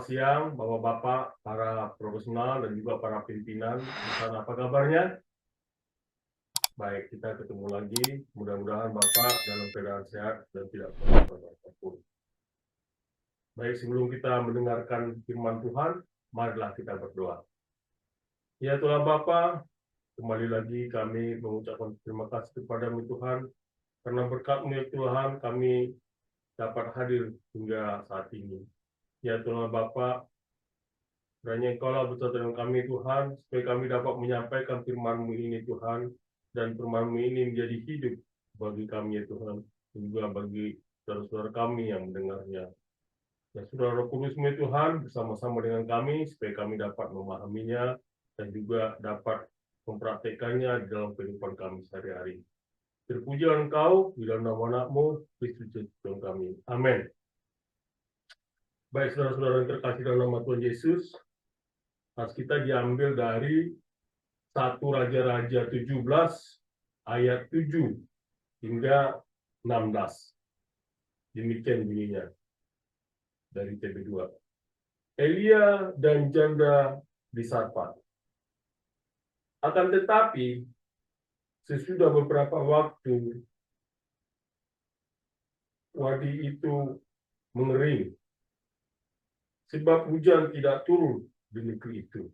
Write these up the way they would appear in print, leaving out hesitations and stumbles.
siang, Bapak-Bapak, para profesional, dan juga para pimpinan. Misalnya, apa kabarnya? Baik, kita ketemu lagi. Mudah-mudahan Bapak dalam keadaan sehat dan tidak kenapa-napa apapun. Baik, sebelum kita mendengarkan firman Tuhan, marilah kita berdoa. Ya Tuhan Bapa, kembali lagi kami mengucapkan terima kasih kepada-Mu Tuhan, karena berkat-Mu ya Tuhan, kami dapat hadir hingga saat ini. Ya Tuhan Bapa, kiranya Engkau-lah beserta dengan kami Tuhan, supaya kami dapat menyampaikan firman-Mu ini Tuhan, dan firman-Mu ini menjadi hidup bagi kami ya Tuhan, dan juga bagi saudara-saudara kami yang mendengarnya. Ya Saudara Roh Kudus-Mu ya Tuhan, bersama-sama dengan kami, supaya kami dapat memahaminya, dan juga dapat mempraktekannya di dalam kehidupan kami sehari-hari. Terpujilah Engkau di dalam nama Anak-Mu, Kristus Tuhan kami. Amin. Baik saudara-saudara yang terkasih dalam nama Tuhan Yesus, nas kita diambil dari 1 Raja-Raja 17 ayat 7 hingga 16. Demikian bunyinya dari TB2. Elia dan janda di Sarfat. Akan tetapi, sesudah beberapa waktu, wadi itu mengering, sebab hujan tidak turun di negeri itu.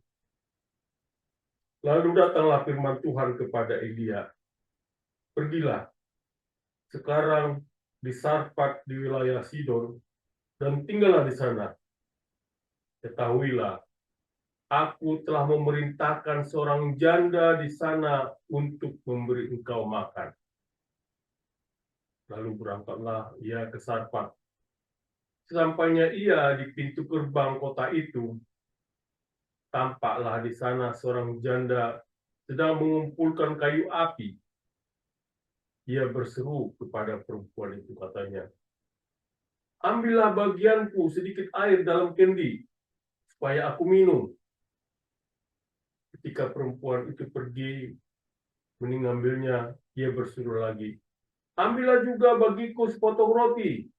Lalu datanglah firman Tuhan kepada Elia, pergilah sekarang di Sarfat di wilayah Sidon, dan tinggallah di sana. Ketahuilah, aku telah memerintahkan seorang janda di sana untuk memberi engkau makan. Lalu berangkatlah ia ke Sarfat. Sesampainya ia di pintu gerbang kota itu, tampaklah di sana seorang janda sedang mengumpulkan kayu api. Ia berseru kepada perempuan itu, katanya, ambillah bagianku sedikit air dalam kendi, supaya aku minum. Ketika perempuan itu pergi mengambilnya, ia berseru lagi, ambillah juga bagiku sepotong roti.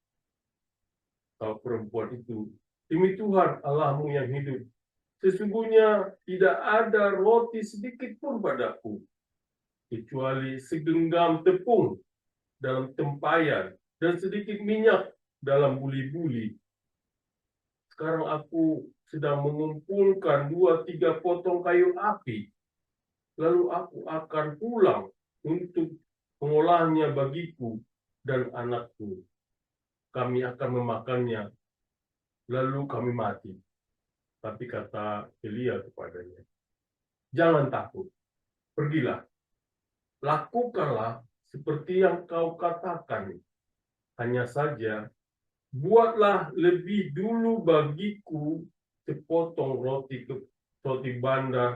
Kalau perempuan itu, demi Tuhan Allahmu yang hidup, sesungguhnya tidak ada roti sedikit pun padaku, kecuali segenggam tepung dalam tempayan dan sedikit minyak dalam buli-buli. Sekarang aku sedang mengumpulkan 2-3 potong kayu api, lalu aku akan pulang untuk mengolahnya bagiku dan anakku. Kami akan memakannya, lalu kami mati. Tapi kata Elia kepadanya, jangan takut, pergilah, lakukanlah seperti yang kau katakan. Hanya saja, buatlah lebih dulu bagiku sepotong roti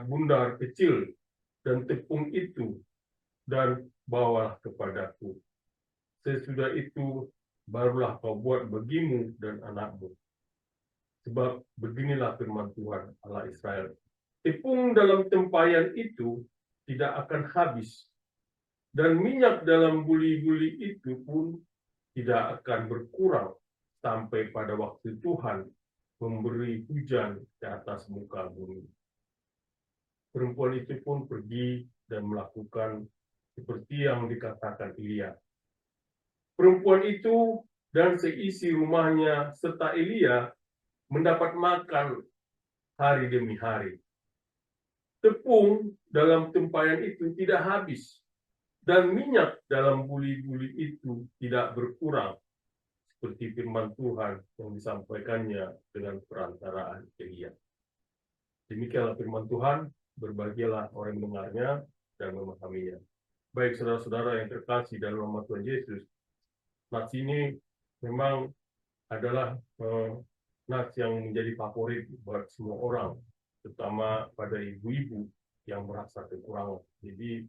bundar kecil dan tepung itu, dan bawalah kepadaku. Sesudah itu, barulah kau buat bagimu dan anakmu. Sebab beginilah firman Tuhan Allah Israel. Tepung dalam tempayan itu tidak akan habis, dan minyak dalam buli-buli itu pun tidak akan berkurang sampai pada waktu Tuhan memberi hujan di atas muka bumi. Perempuan itu pun pergi dan melakukan seperti yang dikatakan Elia. Perempuan itu dan seisi rumahnya serta Elia mendapat makan hari demi hari. Tepung dalam tempayan itu tidak habis, dan minyak dalam buli-buli itu tidak berkurang, seperti firman Tuhan yang disampaikannya dengan perantaraan Elia. Demikianlah firman Tuhan, berbahagialah orang yang mendengarnya dan memahaminya. Baik saudara-saudara yang terkasih dalam nama Tuhan Yesus, nats ini memang adalah nats yang menjadi favorit buat semua orang, terutama pada ibu-ibu yang merasa kekurangan. Jadi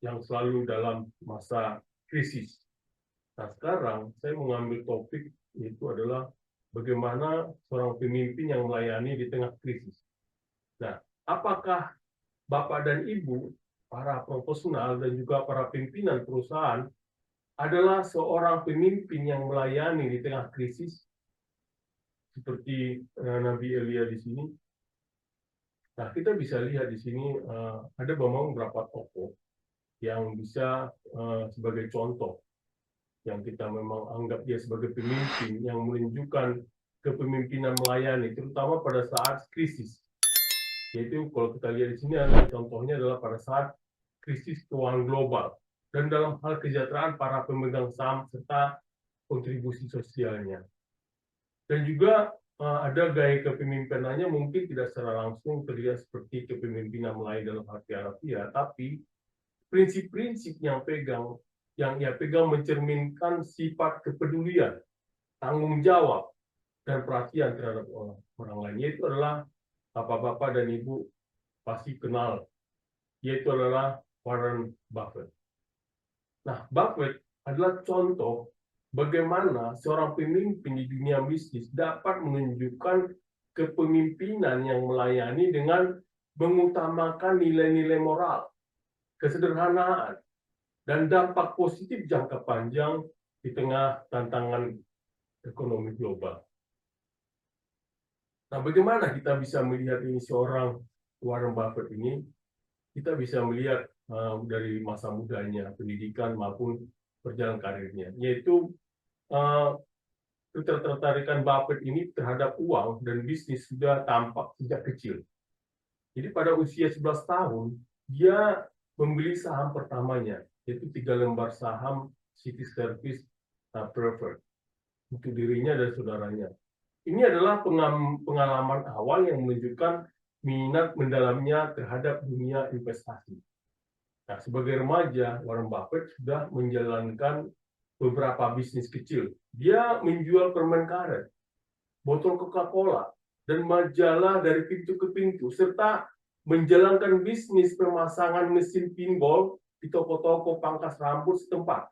yang selalu dalam masa krisis. Nah sekarang saya mengambil topik itu adalah bagaimana seorang pemimpin yang melayani di tengah krisis. Nah, apakah Bapak dan Ibu, para profesional dan juga para pimpinan perusahaan adalah seorang pemimpin yang melayani di tengah krisis? seperti Nabi Elia di sini. Nah, kita bisa lihat di sini ada memang beberapa tokoh yang bisa sebagai contoh, yang kita memang anggap dia sebagai pemimpin yang menunjukkan kepemimpinan melayani, terutama pada saat krisis. Yaitu kalau kita lihat di sini adalah contohnya adalah pada saat krisis keuangan global dan dalam hal kesejahteraan para pemegang saham serta kontribusi sosialnya. Dan juga ada gaya kepemimpinannya mungkin tidak secara langsung terlihat seperti kepemimpinan Melayu dalam arti harafiah, tapi prinsip-prinsip yang ia pegang mencerminkan sifat kepedulian, tanggung jawab, dan perhatian terhadap orang lain. Yaitu adalah bapak-bapak dan ibu pasti kenal, yaitu adalah Warren Buffett. Nah, Buffett adalah contoh bagaimana seorang pemimpin di dunia bisnis dapat menunjukkan kepemimpinan yang melayani dengan mengutamakan nilai-nilai moral, kesederhanaan, dan dampak positif jangka panjang di tengah tantangan ekonomi global. Nah, bagaimana kita bisa melihat ini seorang Warren Buffett ini? Kita bisa melihat dari masa mudanya, pendidikan maupun perjalanan karirnya, yaitu ketertarikan Buffett ini terhadap uang dan bisnis sudah tampak sejak kecil. Jadi pada usia 11 tahun, dia membeli saham pertamanya, yaitu 3 lembar saham City Service Preferred untuk dirinya dan saudaranya. Ini adalah pengalaman awal yang menunjukkan minat mendalamnya terhadap dunia investasi. Nah, sebagai remaja, Warren Buffett sudah menjalankan beberapa bisnis kecil. Dia menjual permen karet, botol Coca-Cola, dan majalah dari pintu ke pintu, serta menjalankan bisnis pemasangan mesin pinball di toko-toko pangkas rambut setempat.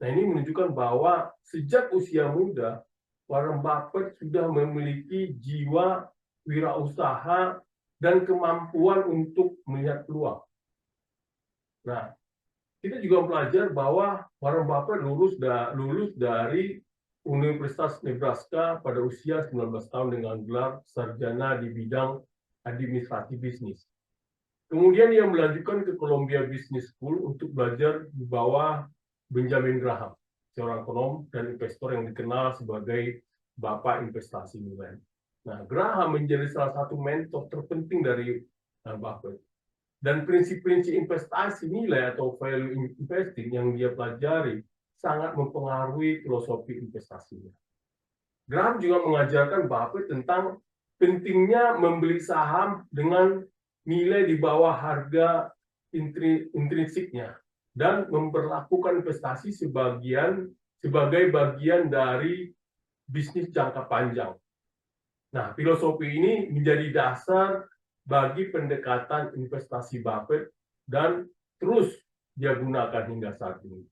Nah, ini menunjukkan bahwa sejak usia muda, Warren Buffett sudah memiliki jiwa wirausaha dan kemampuan untuk melihat peluang. Nah, kita juga belajar bahwa Warren Buffett lulus dari Universitas Nebraska pada usia 19 tahun dengan gelar sarjana di bidang administrasi bisnis. Kemudian ia melanjutkan ke Columbia Business School untuk belajar di bawah Benjamin Graham, seorang ekonom dan investor yang dikenal sebagai Bapak Investasi Modern. Nah, Graham menjadi salah satu mentor terpenting dari Buffett. Dan prinsip-prinsip investasi nilai atau value investing yang dia pelajari sangat mempengaruhi filosofi investasinya. Graham juga mengajarkan Buffett tentang pentingnya membeli saham dengan nilai di bawah harga intrinsiknya dan memperlakukan investasi sebagai bagian dari bisnis jangka panjang. Nah, filosofi ini menjadi dasar bagi pendekatan investasi Buffett dan terus dia gunakan hingga saat ini.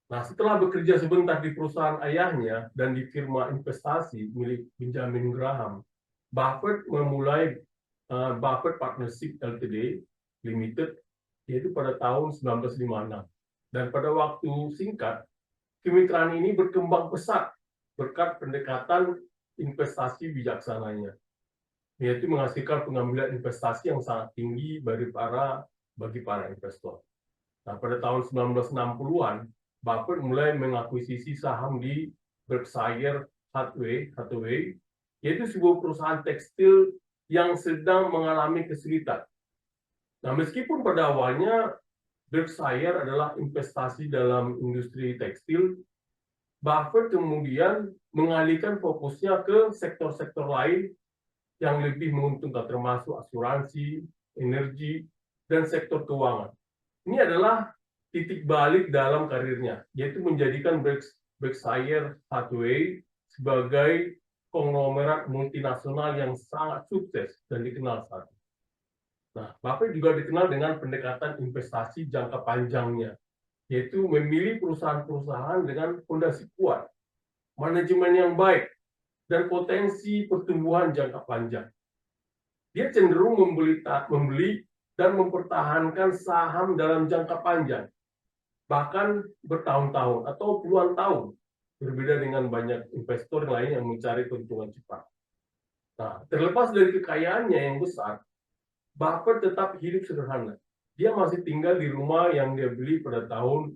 Nah, setelah bekerja sebentar di perusahaan ayahnya dan di firma investasi milik Benjamin Graham, Buffett memulai Buffett Partnership Ltd. Limited, yaitu pada tahun 1956. Dan pada waktu singkat, kemitraan ini berkembang pesat berkat pendekatan investasi bijaksananya, yaitu menghasilkan pengambilan investasi yang sangat tinggi bagi para investor. Nah, pada tahun 1960-an, Buffett mulai mengakuisisi saham di Berkshire Hathaway, yaitu sebuah perusahaan tekstil yang sedang mengalami kesulitan. Nah, meskipun pada awalnya Berkshire adalah investasi dalam industri tekstil, Buffett kemudian mengalihkan fokusnya ke sektor-sektor lain yang lebih menguntungkan, termasuk asuransi, energi, dan sektor keuangan. Ini adalah titik balik dalam karirnya, yaitu menjadikan Berkshire Hathaway sebagai konglomerat multinasional yang sangat sukses dan dikenal saat ini. Nah, Buffett juga dikenal dengan pendekatan investasi jangka panjangnya, yaitu memilih perusahaan-perusahaan dengan fondasi kuat, manajemen yang baik, dan potensi pertumbuhan jangka panjang. Dia cenderung membeli dan mempertahankan saham dalam jangka panjang, bahkan bertahun-tahun atau puluhan tahun, berbeda dengan banyak investor lain yang mencari keuntungan cepat. Nah, terlepas dari kekayaannya yang besar, Buffett tetap hidup sederhana. Dia masih tinggal di rumah yang dia beli pada tahun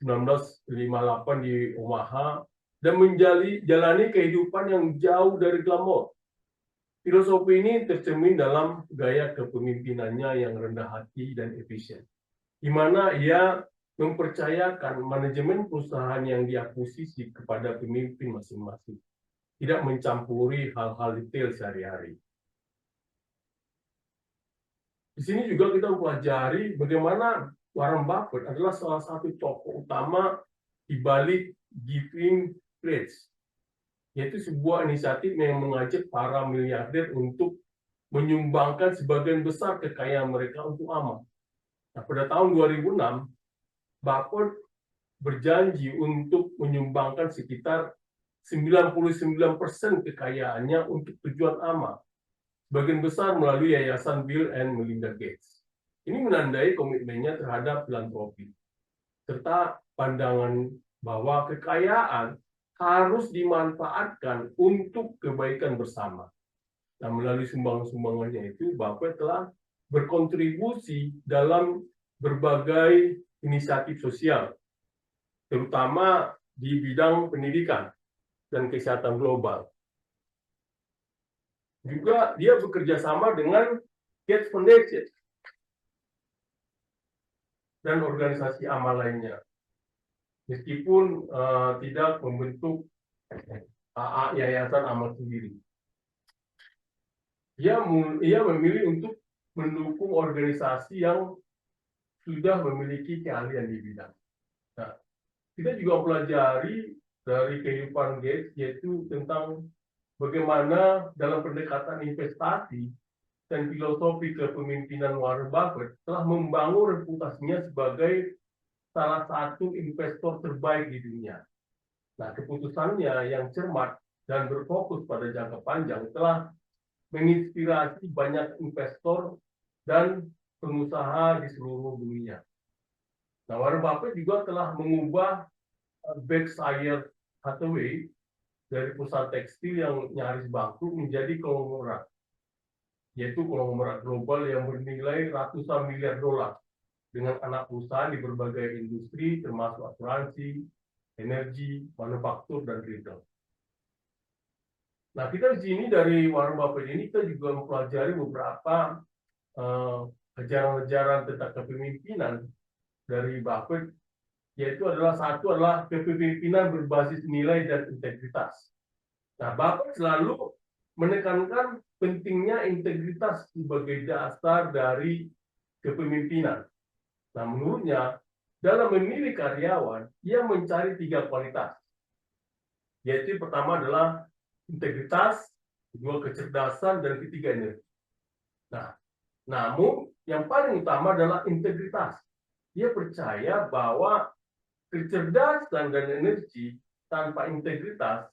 1958 di Omaha dan menjalani kehidupan yang jauh dari glamor. Filosofi ini tercermin dalam gaya kepemimpinannya yang rendah hati dan efisien, di mana ia mempercayakan manajemen perusahaan yang diakuisisi kepada pemimpin masing-masing, tidak mencampuri hal-hal detail sehari-hari. Di sini juga kita mempelajari bagaimana Warren Buffett adalah salah satu tokoh utama di balik Giving Pledge, yaitu sebuah inisiatif yang mengajak para miliarder untuk menyumbangkan sebagian besar kekayaan mereka untuk amal. Nah, pada tahun 2006, Buffett berjanji untuk menyumbangkan sekitar 99% kekayaannya untuk tujuan amal, sebagian besar melalui Yayasan Bill and Melinda Gates. Ini menandai komitmennya terhadap filantropi, serta pandangan bahwa kekayaan harus dimanfaatkan untuk kebaikan bersama. Nah, melalui sumbangan-sumbangannya itu, Buffett telah berkontribusi dalam berbagai inisiatif sosial, terutama di bidang pendidikan dan kesehatan global. Juga dia bekerja sama dengan Gates Foundation dan organisasi amal lainnya, meskipun tidak membentuk yayasan amal sendiri. Ia memilih untuk mendukung organisasi yang sudah memiliki keahlian di bidang. Nah, kita juga pelajari dari kehidupan Gates, yaitu tentang bagaimana dalam pendekatan investasi dan filosofi kepemimpinan Warren Buffett telah membangun reputasinya sebagai salah satu investor terbaik di dunia. Nah, keputusannya yang cermat dan berfokus pada jangka panjang telah menginspirasi banyak investor dan pengusaha di seluruh dunia. Nah, Warren Buffett juga telah mengubah Berkshire Hathaway dari perusahaan tekstil yang nyaris bangkrut menjadi konglomerat, yaitu konglomerat global yang bernilai ratusan miliar dolar dengan anak perusahaan di berbagai industri termasuk asuransi, energi, manufaktur, dan retail. Nah, kita di sini dari Warren Buffett ini kita juga mempelajari beberapa ajaran-ajaran tentang kepemimpinan dari Buffett, yaitu satu adalah kepemimpinan berbasis nilai dan integritas. Nah, Buffett selalu menekankan pentingnya integritas sebagai dasar dari kepemimpinan. Nah, menurutnya, dalam memilih karyawan, ia mencari 3 kualitas, yaitu pertama adalah integritas, kedua kecerdasan, dan ketiga energi. Nah, namun yang paling utama adalah integritas. Dia percaya bahwa kecerdasan dan energi tanpa integritas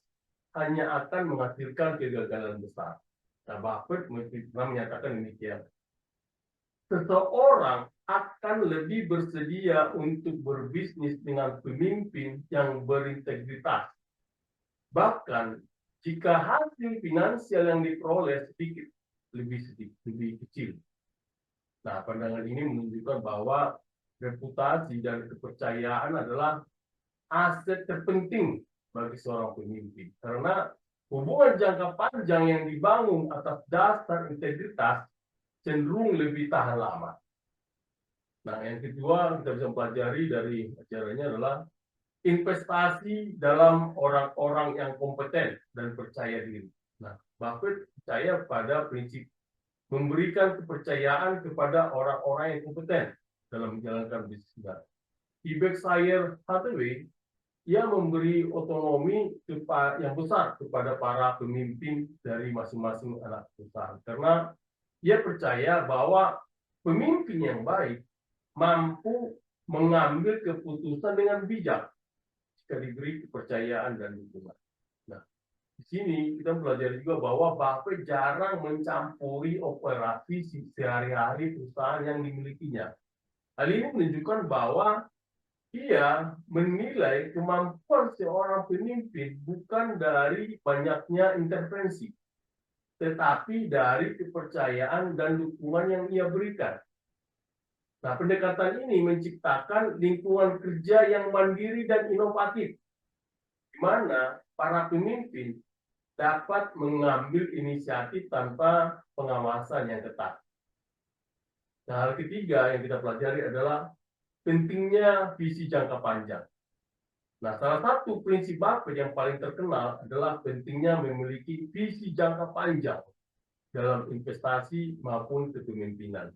hanya akan menghasilkan kegagalan besar. Nah, Buffett pernah menyatakan demikian. Seseorang akan lebih bersedia untuk berbisnis dengan pemimpin yang berintegritas. Bahkan jika hasil finansial yang diperoleh lebih kecil. Nah, pandangan ini menunjukkan bahwa reputasi dan kepercayaan adalah aset terpenting bagi seorang pemimpin. Karena hubungan jangka panjang yang dibangun atas dasar integritas cenderung lebih tahan lama. Nah, yang kedua kita bisa pelajari dari ajarannya adalah investasi dalam orang-orang yang kompeten dan percaya diri. Nah, Buffett percaya pada prinsip memberikan kepercayaan kepada orang-orang yang kompeten dalam menjalankan bisnisnya. Di Berkshire Hathaway, ia memberi otonomi yang besar kepada para pemimpin dari masing-masing anak perusahaan. Karena ia percaya bahwa pemimpin yang baik mampu mengambil keputusan dengan bijak jika diberi kepercayaan dan dukungan. Nah, di sini kita belajar juga bahwa Buffett jarang mencampuri operasi sehari-hari perusahaan yang dimilikinya. Hal ini menunjukkan bahwa Ia menilai kemampuan seorang pemimpin bukan dari banyaknya intervensi, tetapi dari kepercayaan dan dukungan yang ia berikan. Nah, pendekatan ini menciptakan lingkungan kerja yang mandiri dan inovatif, di mana para pemimpin dapat mengambil inisiatif tanpa pengawasan yang ketat. Nah, hal ketiga yang kita pelajari adalah pentingnya visi jangka panjang. Nah, salah satu prinsip Buffett yang paling terkenal adalah pentingnya memiliki visi jangka panjang dalam investasi maupun kepemimpinan.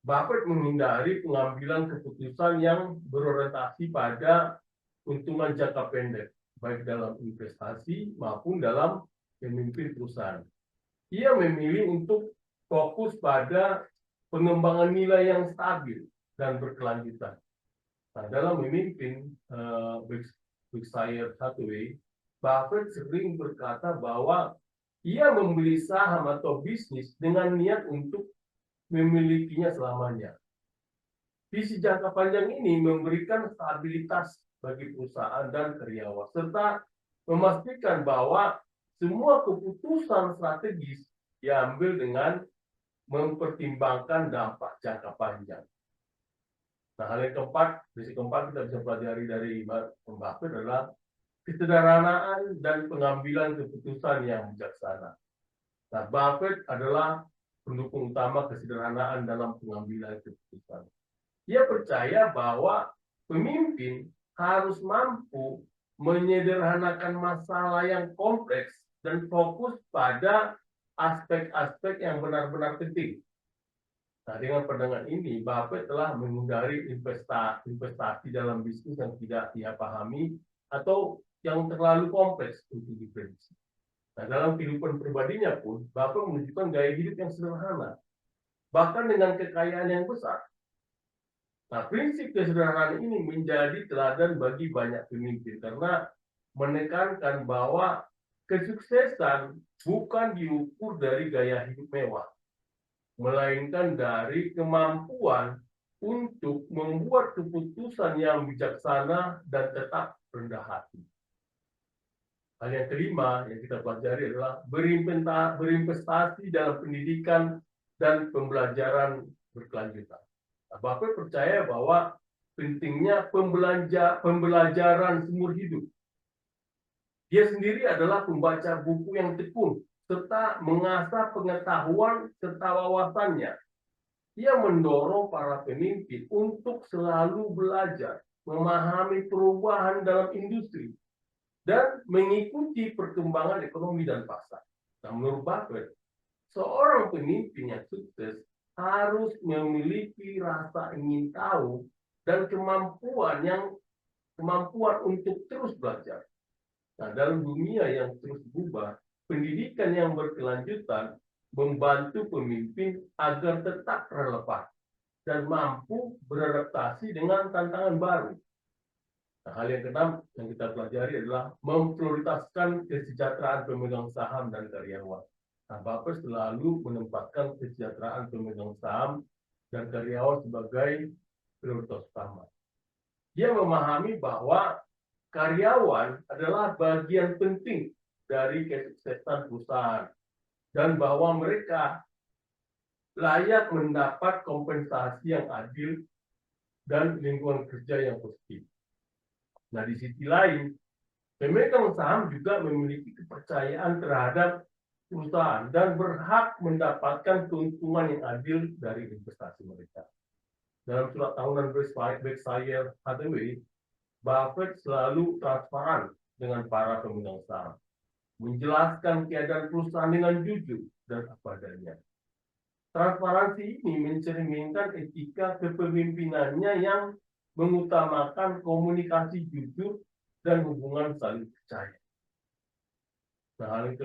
Buffett menghindari pengambilan keputusan yang berorientasi pada keuntungan jangka pendek, baik dalam investasi maupun dalam memimpin perusahaan. Ia memilih untuk fokus pada pengembangan nilai yang stabil dan berkelanjutan. Nah, dalam memimpin Berkshire Hathaway, Buffett sering berkata bahwa ia membeli saham atau bisnis dengan niat untuk memilikinya selamanya. Visi jangka panjang ini memberikan stabilitas bagi perusahaan dan karyawan, serta memastikan bahwa semua keputusan strategis diambil dengan mempertimbangkan dampak jangka panjang. Nah, hal yang keempat, prinsip keempat kita bisa pelajari dari Buffett adalah kesederhanaan dan pengambilan keputusan yang bijaksana. Nah, Buffett adalah pendukung utama kesederhanaan dalam pengambilan keputusan. Dia percaya bahwa pemimpin harus mampu menyederhanakan masalah yang kompleks dan fokus pada aspek-aspek yang benar-benar penting. Nah, dengan pandangan ini, Buffett telah menghindari investasi dalam bisnis yang tidak dia pahami atau yang terlalu kompleks untuk diprediksi. Nah, dalam kehidupan pribadinya pun, Buffett menunjukkan gaya hidup yang sederhana, bahkan dengan kekayaan yang besar. Nah, prinsip kesederhanaan ini menjadi teladan bagi banyak pemimpin karena menekankan bahwa kesuksesan bukan diukur dari gaya hidup mewah, melainkan dari kemampuan untuk membuat keputusan yang bijaksana dan tetap rendah hati. Hal yang kelima yang kita pelajari adalah berinvestasi dalam pendidikan dan pembelajaran berkelanjutan. Buffett percaya bahwa pentingnya pembelajaran seumur hidup. Dia sendiri adalah pembaca buku yang tekun serta mengasah pengetahuan serta wawasannya. Ia mendorong para pemimpin untuk selalu belajar, memahami perubahan dalam industri, dan mengikuti perkembangan ekonomi dan pasar. Nah, menurut Buffett, seorang pemimpin yang sukses harus memiliki rasa ingin tahu dan kemampuan untuk terus belajar. Nah, dalam dunia yang terus berubah, pendidikan yang berkelanjutan membantu pemimpin agar tetap relevan dan mampu beradaptasi dengan tantangan baru. Nah, hal yang keenam yang kita pelajari adalah memprioritaskan kesejahteraan pemegang saham dan karyawan. Nah, Buffett selalu menempatkan kesejahteraan pemegang saham dan karyawan sebagai prioritas utama. Dia memahami bahwa karyawan adalah bagian penting dari kesuksesan perusahaan dan bahwa mereka layak mendapat kompensasi yang adil dan lingkungan kerja yang positif. Nah, di sisi lain, pemegang saham juga memiliki kepercayaan terhadap perusahaan dan berhak mendapatkan keuntungan yang adil dari investasi mereka. Dalam surat tahunan Berkshire Hathaway, Buffett selalu transparan dengan para pemegang saham, menjelaskan keadaan perusahaan dengan jujur dan apa adanya. Transparansi ini mencerminkan etika kepemimpinannya yang mengutamakan komunikasi jujur dan hubungan saling percaya. Nah, hal yang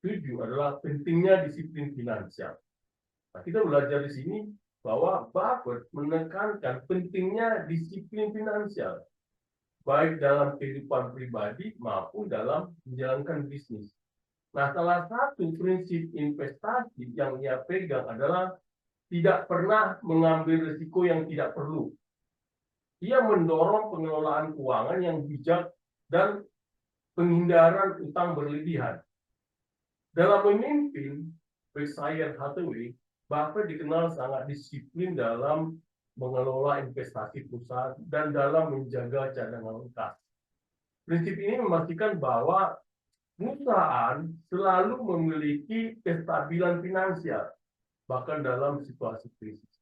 ketujuh adalah pentingnya disiplin finansial. Nah, kita belajar di sini bahwa Buffett menekankan pentingnya disiplin finansial, baik dalam kehidupan pribadi maupun dalam menjalankan bisnis. Nah, salah satu prinsip investasi yang ia pegang adalah tidak pernah mengambil risiko yang tidak perlu. Ia mendorong pengelolaan keuangan yang bijak dan penghindaran utang berlebihan. Dalam memimpin Berkshire Hathaway, Buffett dikenal sangat disiplin dalam mengelola investasi perusahaan dan dalam menjaga cadangan kas. Prinsip ini memastikan bahwa perusahaan selalu memiliki kestabilan finansial, bahkan dalam situasi krisis.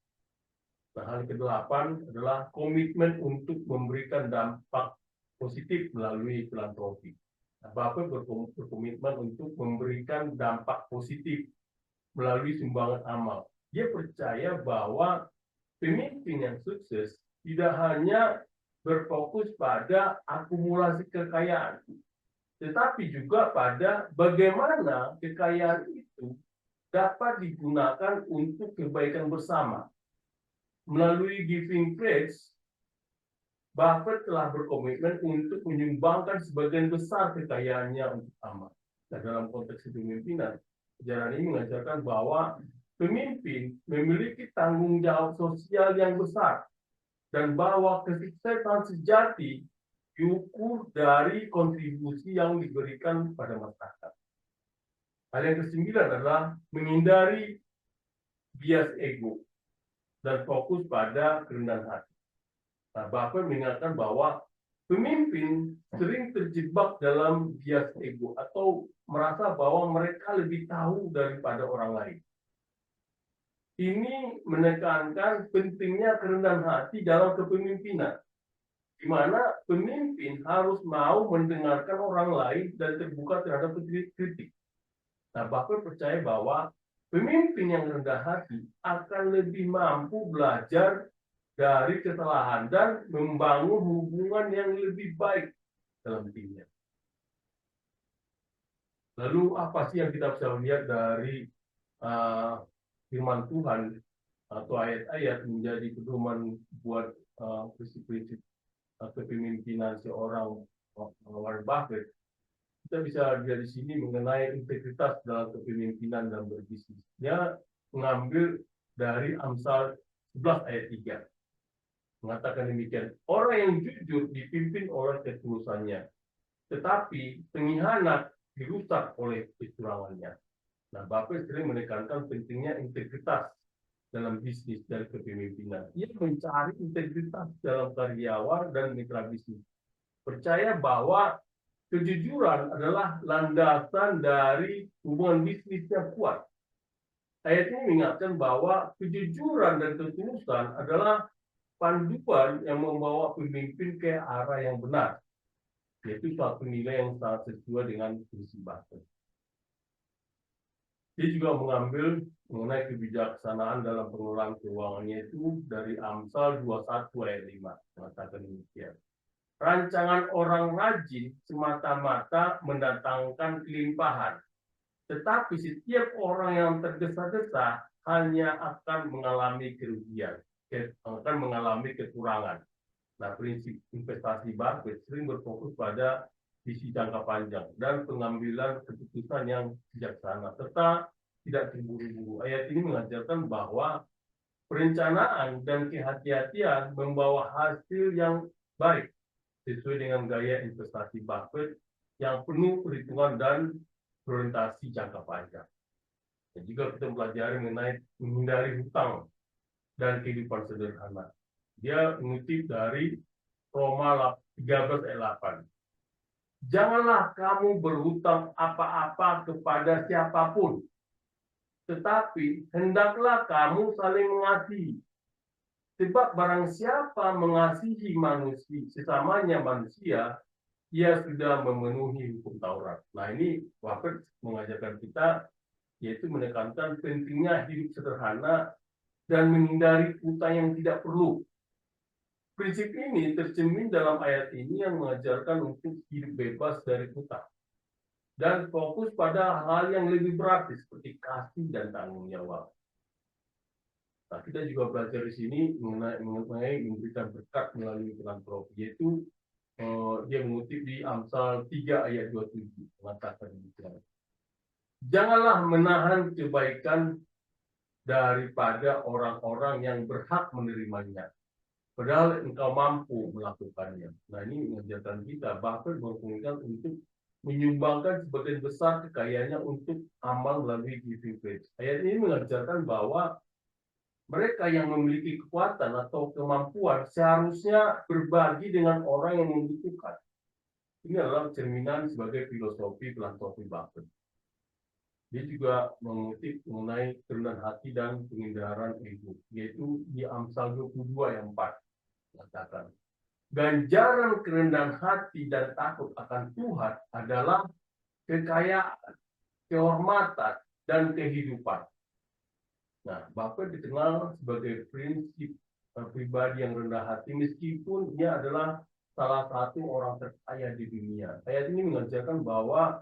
Nah, hal ke-8 adalah komitmen untuk memberikan dampak positif melalui filantropi. Nah, Buffett berkomitmen untuk memberikan dampak positif melalui sumbangan amal. Dia percaya bahwa pemimpin yang sukses tidak hanya berfokus pada akumulasi kekayaan, tetapi juga pada bagaimana kekayaan itu dapat digunakan untuk kebaikan bersama. Melalui Giving Pledge, Buffett telah berkomitmen untuk menyumbangkan sebagian besar kekayaannya untuk amal. Nah, dalam konteks kepemimpinan, ajaran ini mengajarkan bahwa pemimpin memiliki tanggung jawab sosial yang besar dan bahwa kesuksesan sejati diukur dari kontribusi yang diberikan pada masyarakat. Hal yang ke-9 adalah menghindari bias ego dan fokus pada kerendahan hati. Nah, Buffett mengingatkan bahwa pemimpin sering terjebak dalam bias ego atau merasa bahwa mereka lebih tahu daripada orang lain. Ini menekankan pentingnya kerendahan hati dalam kepemimpinan, di mana pemimpin harus mau mendengarkan orang lain dan terbuka terhadap kritik. Nah, Buffett percaya bahwa pemimpin yang rendah hati akan lebih mampu belajar dari kesalahan dan membangun hubungan yang lebih baik dalam timnya. Lalu apa sih yang kita bisa lihat dari firman Tuhan atau ayat-ayat menjadi pedoman buat prinsip-prinsip kepemimpinan seorang Warren Buffett? Kita bisa lihat di sini mengenai integritas dalam kepemimpinan dan berbisnis. Dia mengambil dari Amsal 11 ayat 3. Mengatakan demikian, orang yang jujur dipimpin oleh ketulusannya, tetapi pengkhianat dirusak oleh kecurangannya. Nah, Buffett sering menekankan pentingnya integritas dalam bisnis dan kepemimpinan. Ia mencari integritas dalam karyawan dan mitra bisnis. Percaya bahwa kejujuran adalah landasan dari hubungan bisnis yang kuat. Ayat ini mengingatkan bahwa kejujuran dan ketulusan adalah panduan yang membawa pemimpin ke arah yang benar, yaitu suatu nilai yang sangat sesuai dengan prinsip Buffett. Dia juga mengambil mengenai kebijaksanaan dalam pengelolaan keuangannya itu dari Amsal 21 ayat 5, mengatakan demikian. Rancangan orang rajin semata-mata mendatangkan kelimpahan, tetapi setiap orang yang tergesa-gesa hanya akan mengalami kerugian, akan mengalami kekurangan. Nah, prinsip investasi Buffett sering berfokus pada visi jangka panjang dan pengambilan keputusan yang bijaksana serta tidak terburu-buru. Ayat ini mengajarkan bahwa perencanaan dan kehati-hatian membawa hasil yang baik sesuai dengan gaya investasi Buffett yang penuh perhitungan dan orientasi jangka panjang. Dan juga kita pelajari mengenai menghindari hutang dan kehidupan sederhana. Dia mengutip dari Roma 13 ayat 8. Janganlah kamu berhutang apa-apa kepada siapapun, tetapi hendaklah kamu saling mengasihi. Sebab barang siapa mengasihi manusia, sesamanya manusia, ia sudah memenuhi hukum Taurat. Nah, ini Buffett mengajarkan kita, yaitu menekankan pentingnya hidup sederhana dan menghindari utang yang tidak perlu. Prinsip ini tercermin dalam ayat ini yang mengajarkan untuk hidup bebas dari utang dan fokus pada hal yang lebih praktis seperti kasih dan tanggung jawab. Nah, kita juga belajar di sini mengenai memberikan berkat melalui filantropi, yaitu dia mengutip di Amsal 3 ayat 27 mengatakan demikian. Janganlah menahan kebaikan daripada orang-orang yang berhak menerimanya, padahal engkau mampu melakukannya. Nah, ini mengajarkan kita bahkan berkomitmen untuk menyumbangkan sebagian besar kekayaannya untuk amal melalui giving pledge. Ayat ini mengajarkan bahwa mereka yang memiliki kekuatan atau kemampuan seharusnya berbagi dengan orang yang membutuhkan. Ini adalah cerminan sebagai filosofi filantropi Buffett. Dia juga mengutip mengenai kerendahan hati dan pengindaran ego, yaitu di Amsal 22 ayat 4 mengatakan, ganjaran kerendahan hati dan takut akan Tuhan adalah kekayaan, kehormatan, dan kehidupan. Nah, Buffett dikenal sebagai prinsip pribadi yang rendah hati meskipun dia adalah salah satu orang terkaya di dunia. Ayat ini mengajarkan bahwa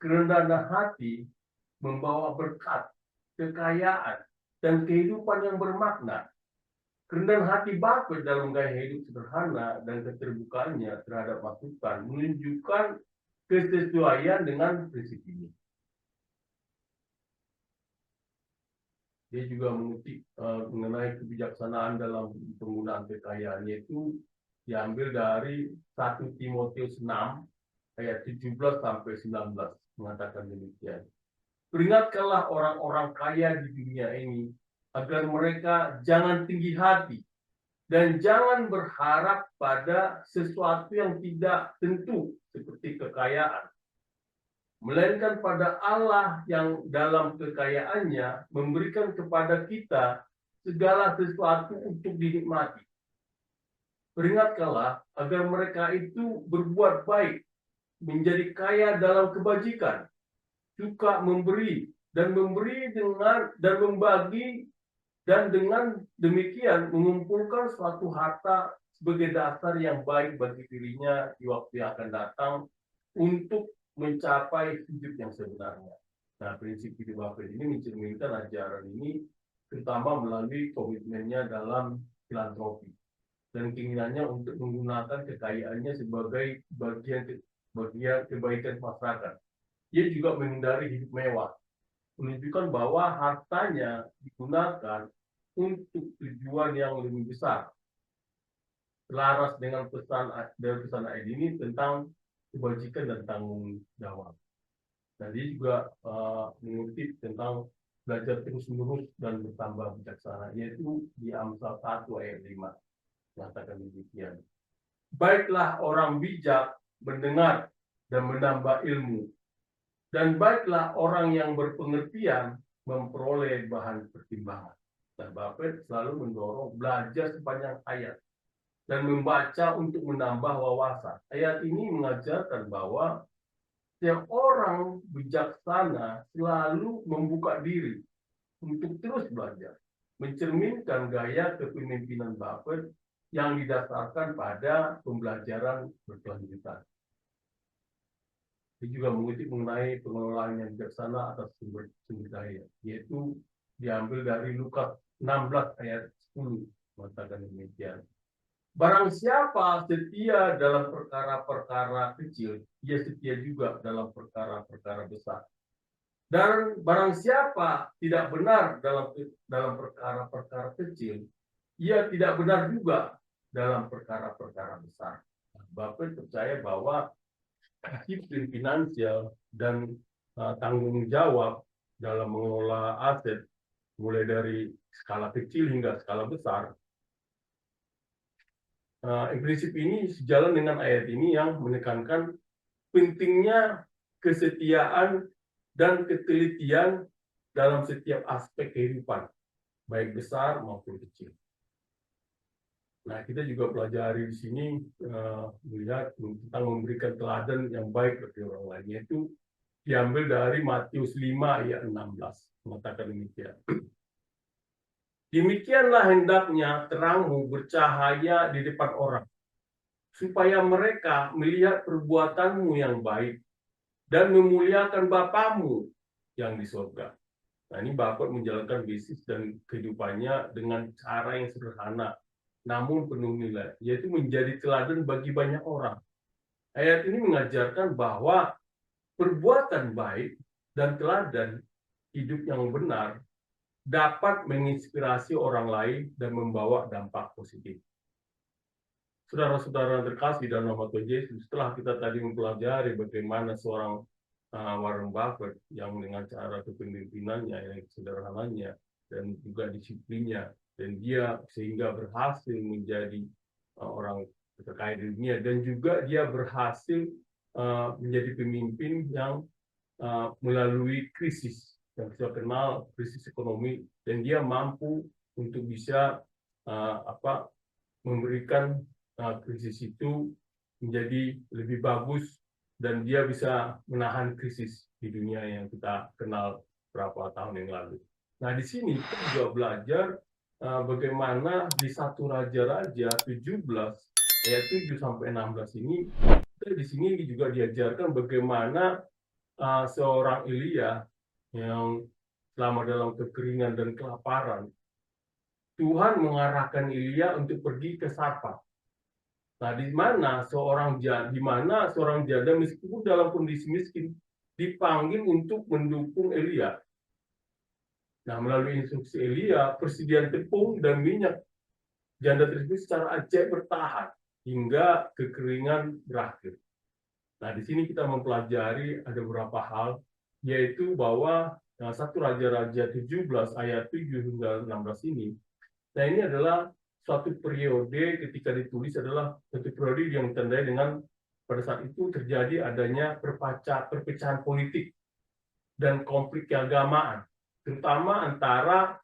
kerendahan hati membawa berkat, kekayaan, dan kehidupan yang bermakna. Kerendahan hati Buffett dalam gaya hidup sederhana dan keterbukaannya terhadap masukan menunjukkan kesesuaian dengan prinsip ini. Dia juga mengutip mengenai kebijaksanaan dalam penggunaan kekayaan, yaitu diambil dari 1 Timotius 6 ayat 17 sampai 19 mengatakan demikian. Peringatkanlah orang-orang kaya di dunia ini agar mereka jangan tinggi hati dan jangan berharap pada sesuatu yang tidak tentu seperti kekayaan, melainkan pada Allah yang dalam kekayaannya memberikan kepada kita segala sesuatu untuk dinikmati. Peringatkanlah agar mereka itu berbuat baik, menjadi kaya dalam kebajikan, suka memberi dan membagi, dan dengan demikian mengumpulkan suatu harta sebagai dasar yang baik bagi dirinya di waktu yang akan datang untuk mencapai hidup yang sebenarnya. Nah, prinsip hidup Buffett ini mencerminkan ajaran ini terutama melalui komitmennya dalam filantropi dan keinginannya untuk menggunakan kekayaannya sebagai bagian kebaikan masyarakat. Dia juga menghindari hidup mewah, menunjukkan bahwa hartanya digunakan untuk tujuan yang lebih besar. Selaras dengan pesan ayat ini tentang kebajikan dan tanggung jawab. Nah, dia juga mengutip tentang belajar terus-menerus dan bertambah bijaksana, yaitu di Amsal 1 ayat 5. Mengatakan demikian. Baiklah orang bijak mendengar dan menambah ilmu, dan baiklah orang yang berpengertian memperoleh bahan pertimbangan. Dan Buffett selalu mendorong belajar sepanjang ayat dan membaca untuk menambah wawasan. Ayat ini mengajarkan bahwa setiap orang bijaksana selalu membuka diri untuk terus belajar, mencerminkan gaya kepemimpinan Buffett yang didasarkan pada pembelajaran berkelanjutan. Dia juga mengutip mengenai pengelolaan yang bijaksana atas sumber daya, yaitu diambil dari Lukas 16 ayat 10 mengatakan demikian. Barang siapa setia dalam perkara-perkara kecil, ia setia juga dalam perkara-perkara besar. Dan barang siapa tidak benar dalam perkara-perkara kecil, ia tidak benar juga dalam perkara-perkara besar. Buffett percaya bahwa disiplin finansial dan tanggung jawab dalam mengelola aset, mulai dari skala kecil hingga skala besar, prinsip ini sejalan dengan ayat ini yang menekankan pentingnya kesetiaan dan ketelitian dalam setiap aspek kehidupan, baik besar maupun kecil. Nah, kita juga pelajari di sini melihat tentang memberikan teladan yang baik bagi orang lain, yaitu diambil dari Matius 5 ayat 16 mengatakan demikian. Demikianlah hendaknya terangmu bercahaya di depan orang, supaya mereka melihat perbuatanmu yang baik dan memuliakan Bapamu yang di surga. Nah, ini Bapak menjalankan bisnis dan kehidupannya dengan cara yang sederhana, namun penuh nilai, yaitu menjadi teladan bagi banyak orang. Ayat ini mengajarkan bahwa perbuatan baik dan teladan hidup yang benar dapat menginspirasi orang lain dan membawa dampak positif. saudara-saudara terkasih dalam nama Tuhan Yesus, setelah kita tadi mempelajari bagaimana seorang Warren Buffett yang dengan cara kepemimpinannya yang sederhananya dan juga disiplinnya, dan dia sehingga berhasil menjadi orang terkaya di dunia, dan juga dia berhasil menjadi pemimpin yang melalui krisis yang kita kenal krisis ekonomi, dan dia mampu untuk bisa memberikan krisis itu menjadi lebih bagus, dan dia bisa menahan krisis di dunia yang kita kenal berapa tahun yang lalu. Nah, di sini kita juga belajar bagaimana di 1 Raja-Raja 17 ayat 7 sampai 16 ini, kita di sini juga diajarkan bagaimana seorang Elia yang selama dalam kekeringan dan kelaparan, Tuhan mengarahkan Elia untuk pergi ke Sarfat. Nah, di mana seorang janda meskipun dalam kondisi miskin dipanggil untuk mendukung Elia. Nah, melalui instruksi Elia, persediaan tepung dan minyak janda tersebut secara ajaib bertahan hingga kekeringan berakhir. Nah, di sini kita mempelajari ada beberapa hal, yaitu bahwa 1 Raja-Raja 17 ayat 7 hingga 16 ini, nah ini adalah suatu periode ketika ditulis adalah suatu periode yang ditandai dengan pada saat itu terjadi adanya perpecahan politik dan konflik keagamaan, terutama antara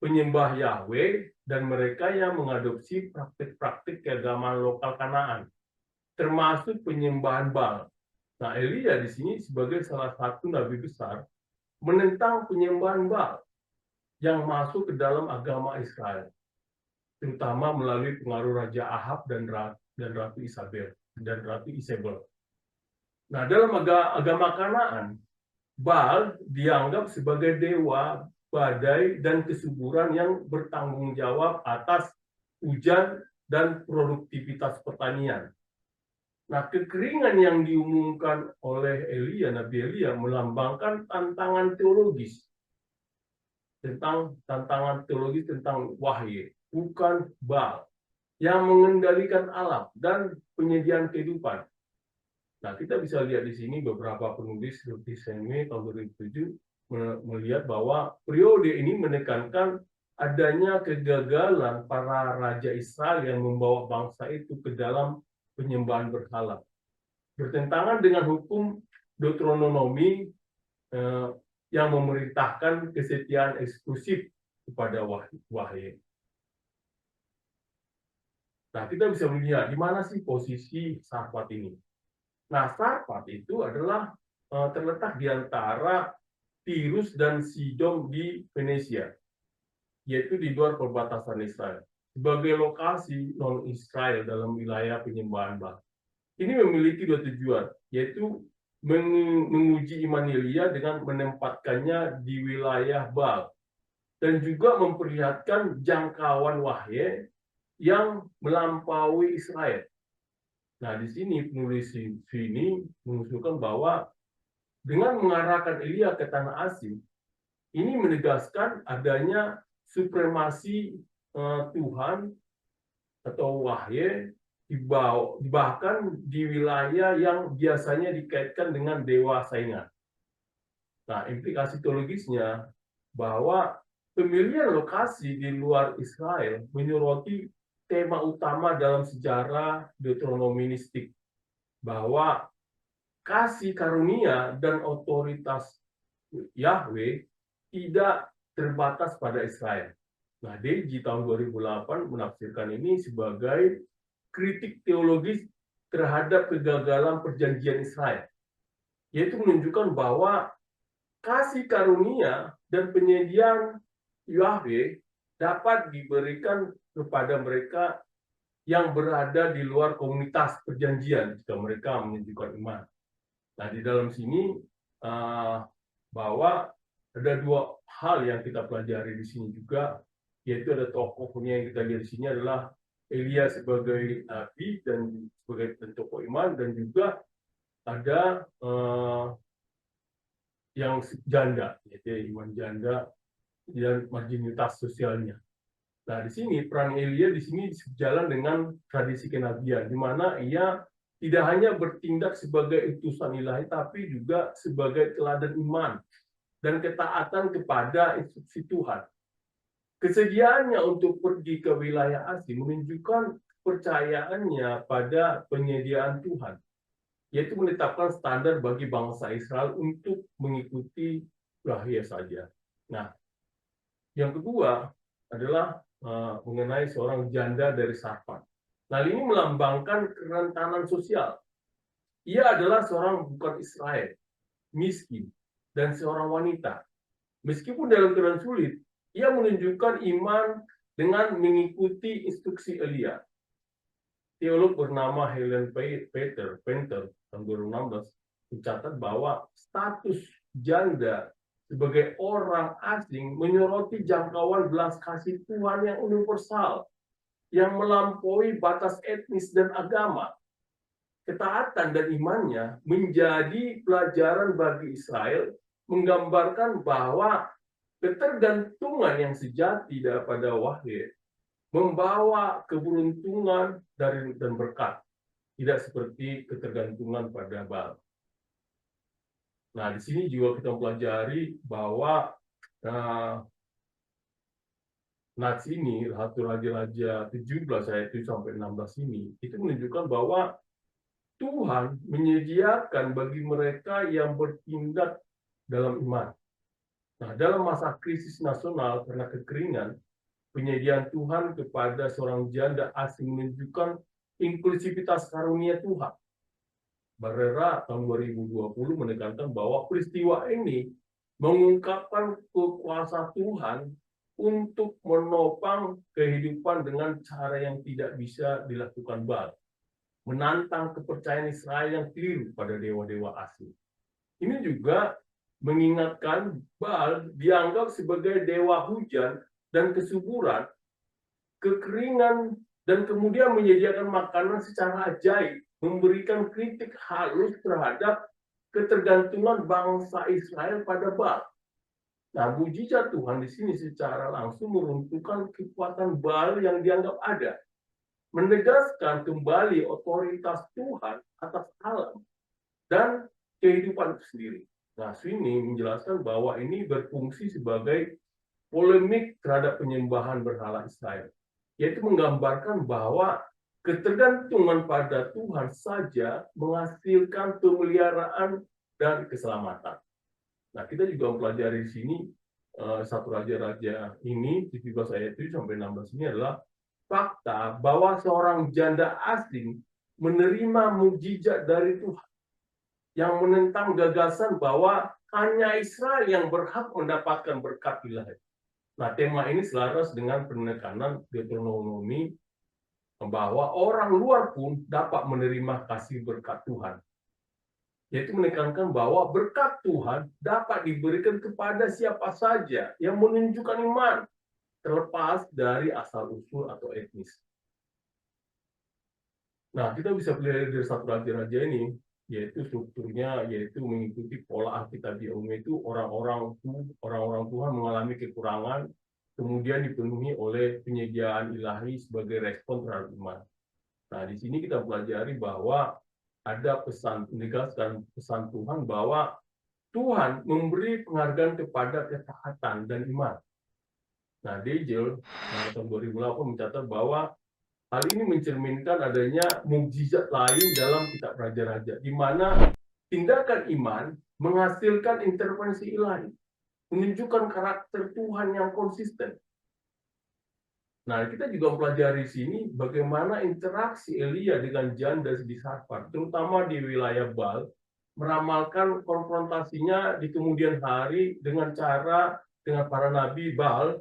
penyembah Yahweh dan mereka yang mengadopsi praktik-praktik keagamaan lokal Kanaan, termasuk penyembahan Baal. Nah, Elia di sini sebagai salah satu nabi besar menentang penyembahan Baal yang masuk ke dalam agama Israel, terutama melalui pengaruh Raja Ahab dan Ratu Isabel. Nah, dalam agama Kanaan, Baal dianggap sebagai dewa badai dan kesuburan yang bertanggung jawab atas hujan dan produktivitas pertanian. Nah, kekeringan yang diumumkan oleh Nabi Elia melambangkan tantangan teologis tentang Wahye, bukan Baal, yang mengendalikan alam dan penyediaan kehidupan. Nah, kita bisa lihat di sini beberapa penulis seperti Seme tahun 2007 melihat bahwa periode ini menekankan adanya kegagalan para raja Israel yang membawa bangsa itu ke dalam penyembahan berhala, bertentangan dengan hukum Deuteronomi yang memerintahkan kesetiaan eksklusif kepada Wahye. Nah, kita bisa melihat di mana sih posisi Sarfat ini. Nah, Sarfat itu adalah terletak di antara Tirus dan Sidon di Venesia, yaitu di luar perbatasan Israel, sebagai lokasi non-Israel dalam wilayah penyembahan Baal. Ini memiliki 2 tujuan, yaitu menguji iman Elia dengan menempatkannya di wilayah Baal, dan juga memperlihatkan jangkauan Wahye yang melampaui Israel. Nah, di sini penulis ini mengusulkan bahwa dengan mengarahkan Elia ke tanah asing, ini menegaskan adanya supremasi Tuhan atau Wahye bahkan di wilayah yang biasanya dikaitkan dengan dewa saingan. Nah, implikasi teologisnya bahwa pemilihan lokasi di luar Israel menyoroti tema utama dalam sejarah deuteronomistik, bahwa kasih karunia dan otoritas Yahweh tidak terbatas pada Israel. Nah, DJ tahun 2008 menafsirkan ini sebagai kritik teologis terhadap kegagalan perjanjian Israel, yaitu menunjukkan bahwa kasih karunia dan penyediaan Yahweh dapat diberikan kepada mereka yang berada di luar komunitas perjanjian jika mereka menunjukkan iman. Nah, di dalam sini bahwa ada 2 hal yang kita pelajari di sini juga, yaitu ada tokohnya yang kita lihat di sini adalah Elia sebagai nabi dan sebagai tokoh iman, dan juga ada yang janda, yaitu iman janda dan marginalitas sosialnya. Nah, di sini peran Elia di sini sejalan dengan tradisi kenabian, di mana ia tidak hanya bertindak sebagai utusan ilahi, tapi juga sebagai teladan iman dan ketaatan kepada instruksi Tuhan. Kesediaannya untuk pergi ke wilayah asing menunjukkan kepercayaannya pada penyediaan Tuhan, yaitu menetapkan standar bagi bangsa Israel untuk mengikuti Yahya saja. Nah, yang kedua adalah mengenai seorang janda dari Sarfat. Nah, ini melambangkan kerentanan sosial. Ia adalah seorang bukan Israel, miskin, dan seorang wanita. Meskipun dalam keadaan sulit, ia menunjukkan iman dengan mengikuti instruksi Elia. Teolog bernama Helen Painter tahun 2016 mencatat bahwa status janda sebagai orang asing menyoroti jangkauan belas kasih Tuhan yang universal, yang melampaui batas etnis dan agama. Ketaatan dan imannya menjadi pelajaran bagi Israel, menggambarkan bahwa ketergantungan yang sejati daripada wahyu membawa keberuntungan dan berkat, tidak seperti ketergantungan pada Baal. Nah, di sini juga kita pelajari bahwa Nats ini, Ratu Raja-Raja 17 ayat 7 sampai 16 ini, itu menunjukkan bahwa Tuhan menyediakan bagi mereka yang bertindak dalam iman. Nah, dalam masa krisis nasional karena kekeringan, penyediaan Tuhan kepada seorang janda asing menunjukkan inklusivitas karunia Tuhan. Barera tahun 2020 menekankan bahwa peristiwa ini mengungkapkan kuasa Tuhan untuk menopang kehidupan dengan cara yang tidak bisa dilakukan Baal, menantang kepercayaan Israel yang keliru pada dewa-dewa asing. Ini juga mengingatkan Baal dianggap sebagai dewa hujan dan kesuburan, kekeringan, dan kemudian menyediakan makanan secara ajaib, memberikan kritik halus terhadap ketergantungan bangsa Israel pada Baal. Nah, mujizat Tuhan di sini secara langsung meruntuhkan kekuatan Baal yang dianggap ada, menegaskan kembali otoritas Tuhan atas alam dan kehidupan itu sendiri. Nah, sini menjelaskan bahwa ini berfungsi sebagai polemik terhadap penyembahan berhala Israel, yaitu menggambarkan bahwa ketergantungan pada Tuhan saja menghasilkan pemeliharaan dan keselamatan. Nah, kita juga mempelajari di sini satu raja-raja ini 17 ayat 7 sampai 16 ini adalah fakta bahwa seorang janda asing menerima mukjizat dari Tuhan yang menentang gagasan bahwa hanya Israel yang berhak mendapatkan berkat ilahi. Nah, tema ini selaras dengan penekanan Deuteronomi bahwa orang luar pun dapat menerima kasih berkat Tuhan. Yaitu menekankan bahwa berkat Tuhan dapat diberikan kepada siapa saja yang menunjukkan iman, terlepas dari asal-usul atau etnis. Nah, kita bisa belajar dari satu raja-raja ini, yaitu strukturnya, yaitu mengikuti pola Alkitabiah umum, itu orang-orang Tuhan mengalami kekurangan, kemudian dipenuhi oleh penyediaan ilahi sebagai respon terhadap iman. Nah, di sini kita pelajari bahwa ada pesan, menegaskan pesan Tuhan bahwa Tuhan memberi penghargaan kepada ketaatan dan iman. Nah, Degel tahun 2008 mencatat bahwa hal ini mencerminkan adanya mukjizat lain dalam kitab Raja-Raja, di mana tindakan iman menghasilkan intervensi ilahi, menunjukkan karakter Tuhan yang konsisten. Nah, kita juga mempelajari di sini bagaimana interaksi Elia dengan janda di Sarfat, terutama di wilayah Baal, meramalkan konfrontasinya di kemudian hari dengan para nabi Baal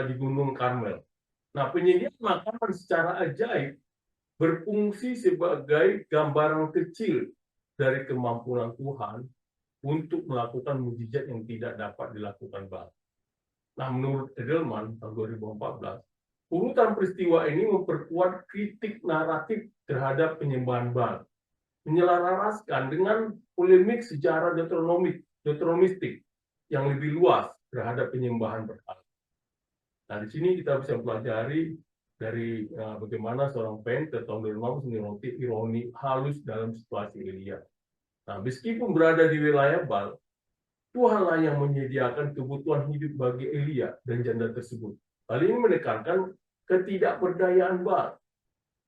di Gunung Karmel. Nah, penyediaan makanan secara ajaib berfungsi sebagai gambaran kecil dari kemampuan Tuhan untuk melakukan mukjizat yang tidak dapat dilakukan Baal. Nah, menurut Edelman tahun 2014, urutan peristiwa ini memperkuat kritik naratif terhadap penyembahan Baal, menyelaraskan dengan polemik sejarah deuteronomistik yang lebih luas terhadap penyembahan berhala. Nah, di sini kita bisa pelajari dari bagaimana seorang painter tahun 2015 menyoroti ironi halus dalam situasi Elia. Nah, meskipun berada di wilayah Baal, Tuhanlah yang menyediakan kebutuhan hidup bagi Elia dan janda tersebut. Hal ini menekankan ketidakberdayaan Baal.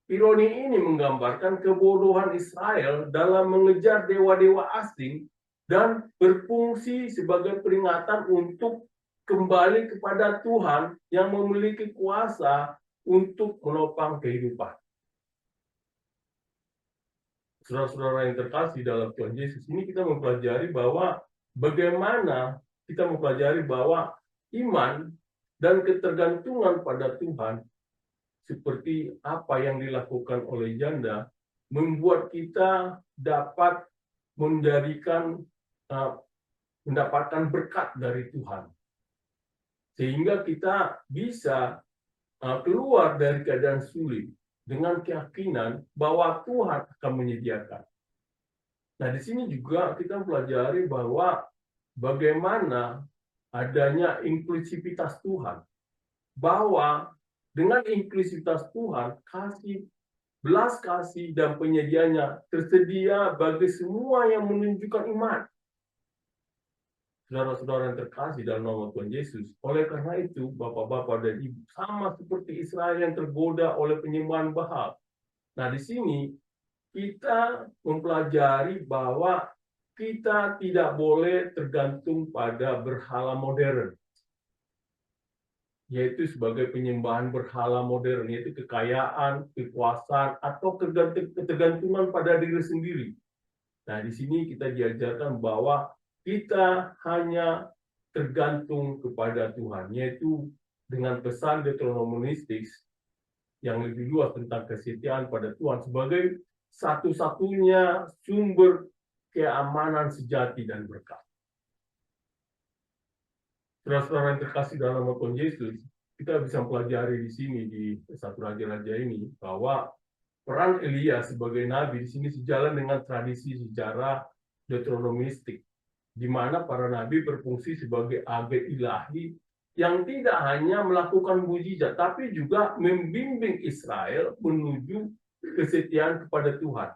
Ironi ini menggambarkan kebodohan Israel dalam mengejar dewa-dewa asing dan berfungsi sebagai peringatan untuk kembali kepada Tuhan yang memiliki kuasa untuk menopang kehidupan. Saudara-saudara yang terkasih dalam Tuhan Yesus, ini kita mempelajari bahwa bagaimana kita mempelajari bahwa iman dan ketergantungan pada Tuhan seperti apa yang dilakukan oleh janda membuat kita dapat mendapatkan berkat dari Tuhan, sehingga kita bisa keluar dari keadaan sulit dengan keyakinan bahwa Tuhan akan menyediakan. Nah, di sini juga kita pelajari bahwa bagaimana adanya inklusivitas Tuhan, bahwa dengan inklusivitas Tuhan, belas kasih dan penyediaannya tersedia bagi semua yang menunjukkan iman. Saudara-saudara yang terkasih dalam nama Tuhan Yesus, oleh karena itu, Bapak-bapak dan Ibu, sama seperti Israel yang tergoda oleh penyembahan Baal. Nah, di sini kita mempelajari bahwa kita tidak boleh tergantung pada berhala modern, yaitu sebagai penyembahan berhala modern, yaitu kekayaan, kekuasaan, atau ketergantungan pada diri sendiri. Nah, di sini kita diajarkan bahwa kita hanya tergantung kepada Tuhan, yaitu dengan pesan Deuteronomistik yang lebih luas tentang kesetiaan pada Tuhan sebagai satu-satunya sumber keamanan sejati dan berkat. Saudara-saudara yang terkasih dalam nama Tuhan Yesus, kita bisa mempelajari di sini di 1 Raja-Raja ini bahwa peran Elia sebagai nabi di sini sejalan dengan tradisi sejarah Deuteronomistik, di mana para nabi berfungsi sebagai agen ilahi yang tidak hanya melakukan mukjizat, tapi juga membimbing Israel menuju kesetiaan kepada Tuhan.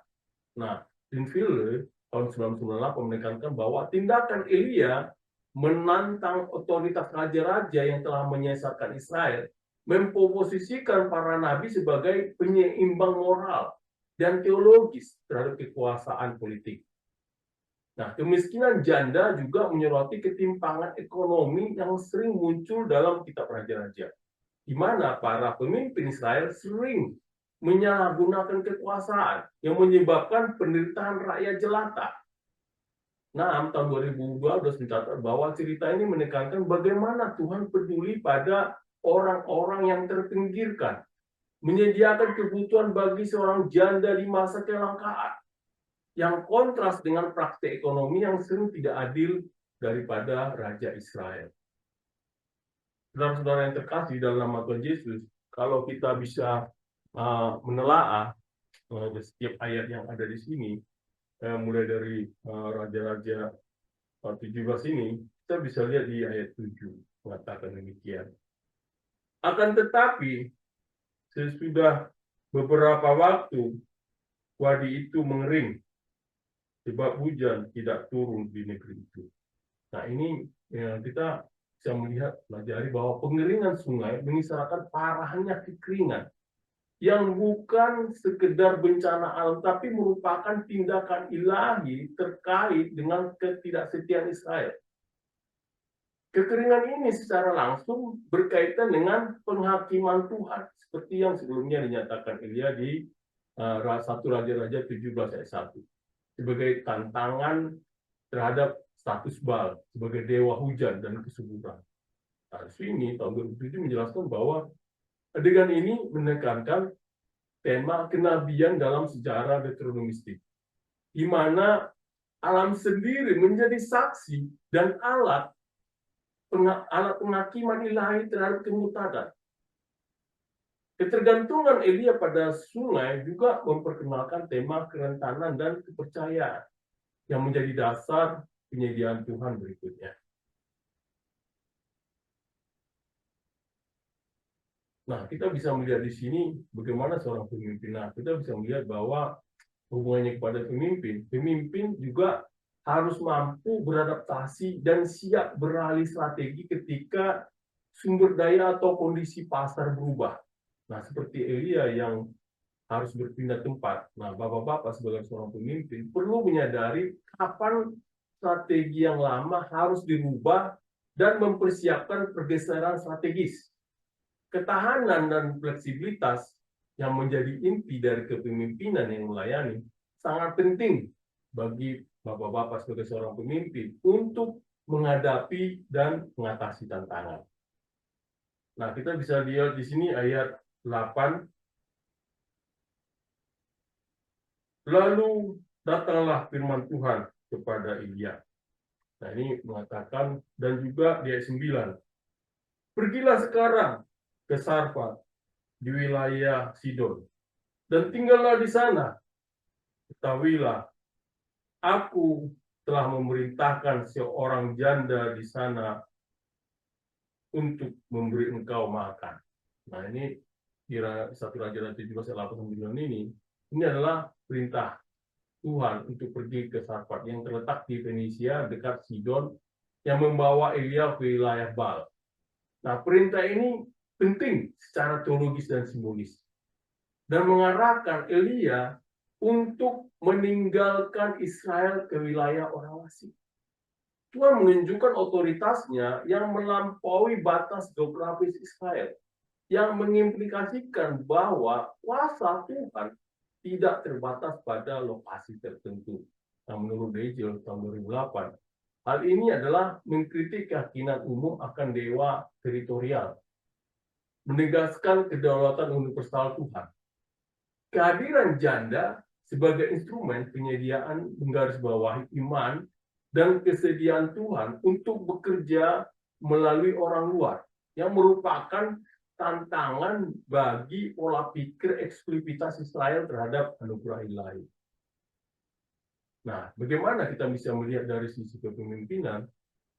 Nah, Linville tahun 1998 menekankan bahwa tindakan Elia menantang otoritas raja-raja yang telah menyesatkan Israel, memposisikan para nabi sebagai penyeimbang moral dan teologis terhadap kekuasaan politik. Nah, kemiskinan janda juga menyoroti ketimpangan ekonomi yang sering muncul dalam kitab Raja-Raja, di mana para pemimpin Israel sering menyalahgunakan kekuasaan yang menyebabkan penderitaan rakyat jelata. Nah, tahun 2012 mencatat bahwa cerita ini menekankan bagaimana Tuhan peduli pada orang-orang yang terpinggirkan, menyediakan kebutuhan bagi seorang janda di masa kelangkaan, yang kontras dengan praktik ekonomi yang sering tidak adil daripada Raja Israel. Saudara-saudara yang terkasih dalam nama Tuhan Yesus, kalau kita bisa menelaah setiap ayat yang ada di sini, mulai dari Raja-Raja 17 ini, kita bisa lihat di ayat 7 mengatakan demikian. Akan tetapi, sesudah beberapa waktu, wadi itu mengering, sebab hujan tidak turun di negeri itu. Nah, ini kita bisa melihat, pelajari bahwa pengeringan sungai mengisahkan parahnya kekeringan yang bukan sekedar bencana alam, tapi merupakan tindakan ilahi terkait dengan ketidaksetiaan Israel. Kekeringan ini secara langsung berkaitan dengan penghakiman Tuhan, seperti yang sebelumnya dinyatakan Elia di 1 Raja-Raja 17 ayat 1. Sebagai tantangan terhadap status Baal sebagai dewa hujan dan kesuburan. Nah, sini tahun 2007 menjelaskan bahwa adegan ini menekankan tema kenabian dalam sejarah Deuteronomistik, di mana alam sendiri menjadi saksi dan alat penghakiman ilahi terhadap kemurtadan. Ketergantungan Elia pada sungai juga memperkenalkan tema kerentanan dan kepercayaan yang menjadi dasar penyediaan Tuhan berikutnya. Nah, kita bisa melihat di sini bagaimana seorang pemimpin. Nah, kita bisa melihat bahwa hubungannya kepada pemimpin, pemimpin juga harus mampu beradaptasi dan siap beralih strategi ketika sumber daya atau kondisi pasar berubah. Nah, seperti Elia yang harus berpindah tempat. Nah, Bapak-bapak sebagai seorang pemimpin perlu menyadari kapan strategi yang lama harus dirubah dan mempersiapkan pergeseran strategis. Ketahanan dan fleksibilitas yang menjadi inti dari kepemimpinan yang melayani sangat penting bagi Bapak-bapak sebagai seorang pemimpin untuk menghadapi dan mengatasi tantangan. Nah, kita bisa lihat di sini ayat 8. Lalu datanglah firman Tuhan kepada Elia. Nah, ini mengatakan, dan juga di ayat 9. Pergilah sekarang ke Sarfat di wilayah Sidon, dan tinggallah di sana. Ketahuilah, aku telah memerintahkan seorang janda di sana untuk memberi engkau makan. Nah, ini kira 1 Raja 17:8-9 ini adalah perintah Tuhan untuk pergi ke Sarfat yang terletak di Fenisia dekat Sidon yang membawa Elia ke wilayah Baal. Nah, perintah ini penting secara teologis dan simbolis dan mengarahkan Elia untuk meninggalkan Israel ke wilayah orang asing. Tuhan menunjukkan otoritasnya yang melampaui batas geografis Israel, yang mengimplikasikan bahwa kuasa Tuhan tidak terbatas pada lokasi tertentu. Nah, menurut Degel tahun 2008, hal ini adalah mengkritik keyakinan umum akan dewa teritorial, menegaskan kedaulatan universal Tuhan. Kehadiran janda sebagai instrumen penyediaan menggarisbawahi iman dan kesediaan Tuhan untuk bekerja melalui orang luar, yang merupakan tantangan bagi pola pikir eksklusivitas Israel terhadap anugerah ilahi. Nah, bagaimana kita bisa melihat dari sisi kepemimpinan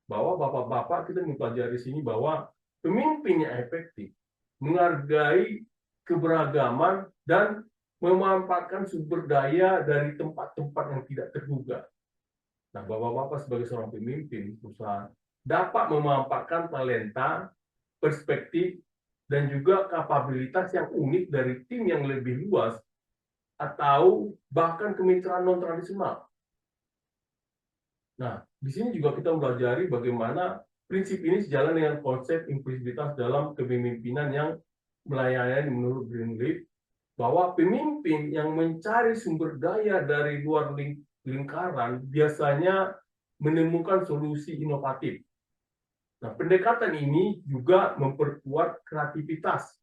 bahwa bapak-bapak kita mempelajari sini bahwa pemimpin yang efektif menghargai keberagaman dan memanfaatkan sumber daya dari tempat-tempat yang tidak terduga. Nah, bapak-bapak sebagai seorang pemimpin perusahaan dapat memanfaatkan talenta, perspektif, dan juga kapabilitas yang unik dari tim yang lebih luas atau bahkan kemitraan non-tradisional. Nah, di sini juga kita mempelajari bagaimana prinsip ini sejalan dengan konsep inklusivitas dalam kepemimpinan yang melayani menurut Greenleaf, bahwa pemimpin yang mencari sumber daya dari luar lingkaran biasanya menemukan solusi inovatif. Nah, pendekatan ini juga memperkuat kreativitas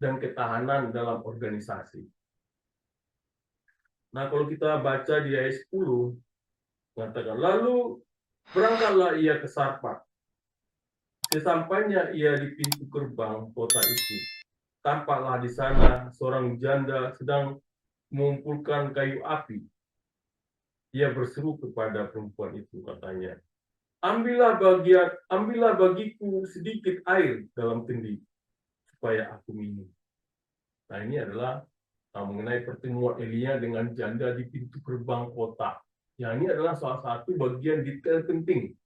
dan ketahanan dalam organisasi. Nah, kalau kita baca di ayat 10, mengatakan, lalu berangkatlah ia ke Sarfat. Sesampainya ia di pintu gerbang kota itu, tampaklah di sana seorang janda sedang mengumpulkan kayu api. Ia berseru kepada perempuan itu, katanya, ambillah bagiku sedikit air dalam kendi supaya aku minum. Nah, ini adalah mengenai pertemuan Elia dengan janda di pintu gerbang kota. Ya, ini adalah salah satu bagian detail penting.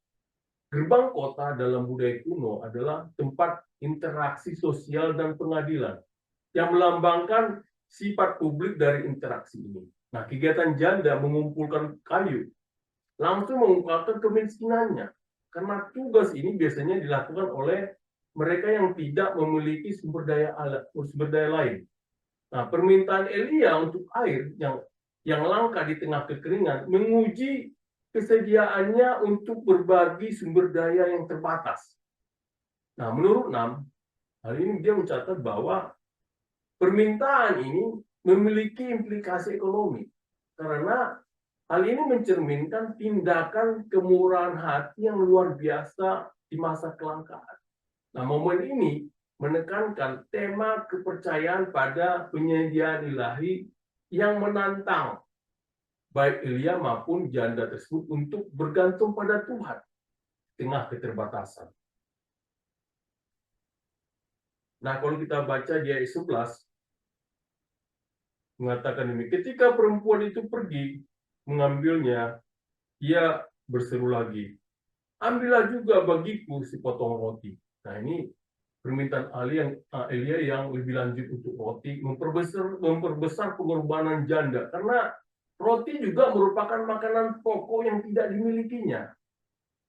Gerbang kota dalam budaya kuno adalah tempat interaksi sosial dan pengadilan yang melambangkan sifat publik dari interaksi ini. Nah, kegiatan janda mengumpulkan kayu langsung mengungkapkan kemiskinannya, karena tugas ini biasanya dilakukan oleh mereka yang tidak memiliki sumber daya lain. Nah, permintaan Elia untuk air yang langka di tengah kekeringan menguji kesediaannya untuk berbagi sumber daya yang terbatas. Nah, menurut Nam, hal ini dia mencatat bahwa permintaan ini memiliki implikasi ekonomi karena hal ini mencerminkan tindakan kemurahan hati yang luar biasa di masa kelangkaan. Nah, momen ini menekankan tema kepercayaan pada penyediaan ilahi yang menantang baik Elia maupun janda tersebut untuk bergantung pada Tuhan di tengah keterbatasan. Nah, kalau kita baca di ayat 11, mengatakan ini, ketika perempuan itu pergi mengambilnya, ia berseru lagi, ambillah juga bagiku sepotong roti. Nah, ini permintaan Elia yang lebih lanjut untuk roti, memperbesar pengorbanan janda, karena roti juga merupakan makanan pokok yang tidak dimilikinya.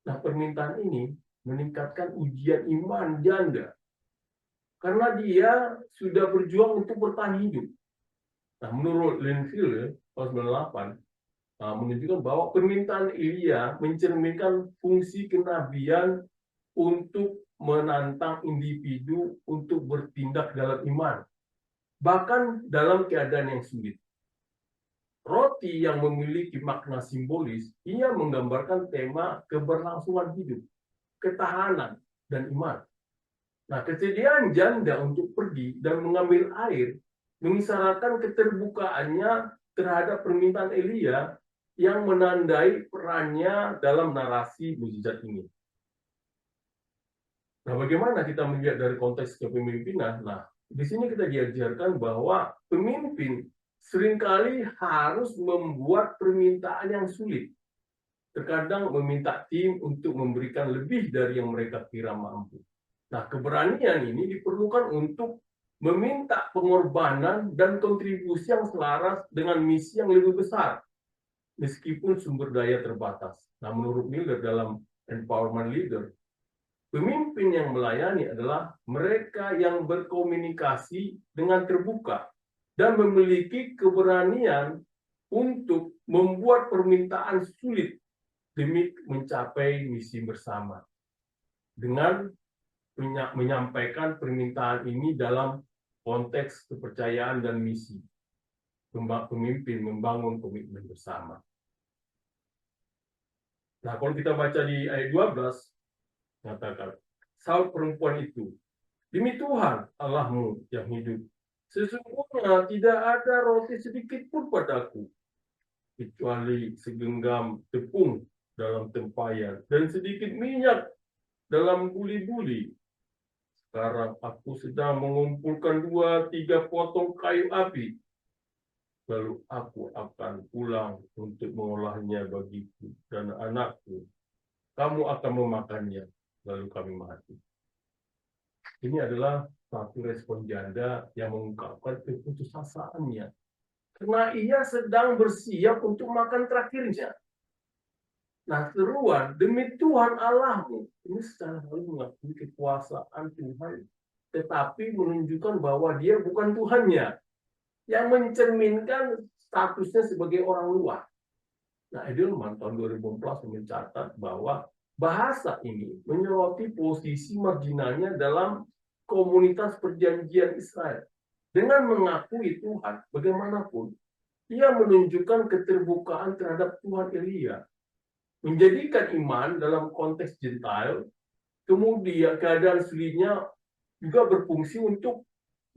Nah, permintaan ini meningkatkan ujian iman janda, karena dia sudah berjuang untuk bertahan hidup. Nah, menurut Linfield, tahun 98, menunjukkan bahwa permintaan Elia mencerminkan fungsi kenabian untuk menantang individu untuk bertindak dalam iman, bahkan dalam keadaan yang sulit. Roti yang memiliki makna simbolis, ia menggambarkan tema keberlangsungan hidup, ketahanan, dan iman. Nah, kesediaan janda untuk pergi dan mengambil air mengisyaratkan keterbukaannya terhadap permintaan Elia yang menandai perannya dalam narasi mukjizat ini. Nah, bagaimana kita melihat dari konteks kepemimpinan? Nah, di sini kita diajarkan bahwa pemimpin seringkali harus membuat permintaan yang sulit. Terkadang meminta tim untuk memberikan lebih dari yang mereka kira mampu. Nah, keberanian ini diperlukan untuk meminta pengorbanan dan kontribusi yang selaras dengan misi yang lebih besar, meskipun sumber daya terbatas. Nah, menurut Miller dalam Empowerment Leader, pemimpin yang melayani adalah mereka yang berkomunikasi dengan terbuka dan memiliki keberanian untuk membuat permintaan sulit demi mencapai misi bersama. Dengan menyampaikan permintaan ini dalam konteks kepercayaan dan misi. Pemimpin membangun komitmen bersama. Nah, kalau kita baca di ayat 12, mengatakan, saut perempuan itu, demi Tuhan Allahmu yang hidup, sesungguhnya tidak ada roti sedikit pun padaku, kecuali segenggam tepung dalam tempayan dan sedikit minyak dalam buli-buli. Sekarang aku sedang mengumpulkan 2-3 potong kayu api. Lalu aku akan pulang untuk mengolahnya bagiku dan anakku. Kamu akan memakannya, lalu kami mati. Ini adalah satu respon janda yang mengungkapkan keputusasaannya. Karena ia sedang bersiap untuk makan terakhirnya. Nah, seruan demi Tuhan Allahmu ini secara halus mengakui kekuasaan Tuhan, tetapi menunjukkan bahwa dia bukan Tuhannya, yang mencerminkan statusnya sebagai orang luar. Nah, Edelman tahun 2014 mencatat bahwa bahasa ini menyoroti posisi marginalnya dalam komunitas perjanjian Israel. Dengan mengakui Tuhan, bagaimanapun, ia menunjukkan keterbukaan terhadap Tuhan Elia, menjadikan iman dalam konteks Gentile, kemudian keadaan sulitnya juga berfungsi untuk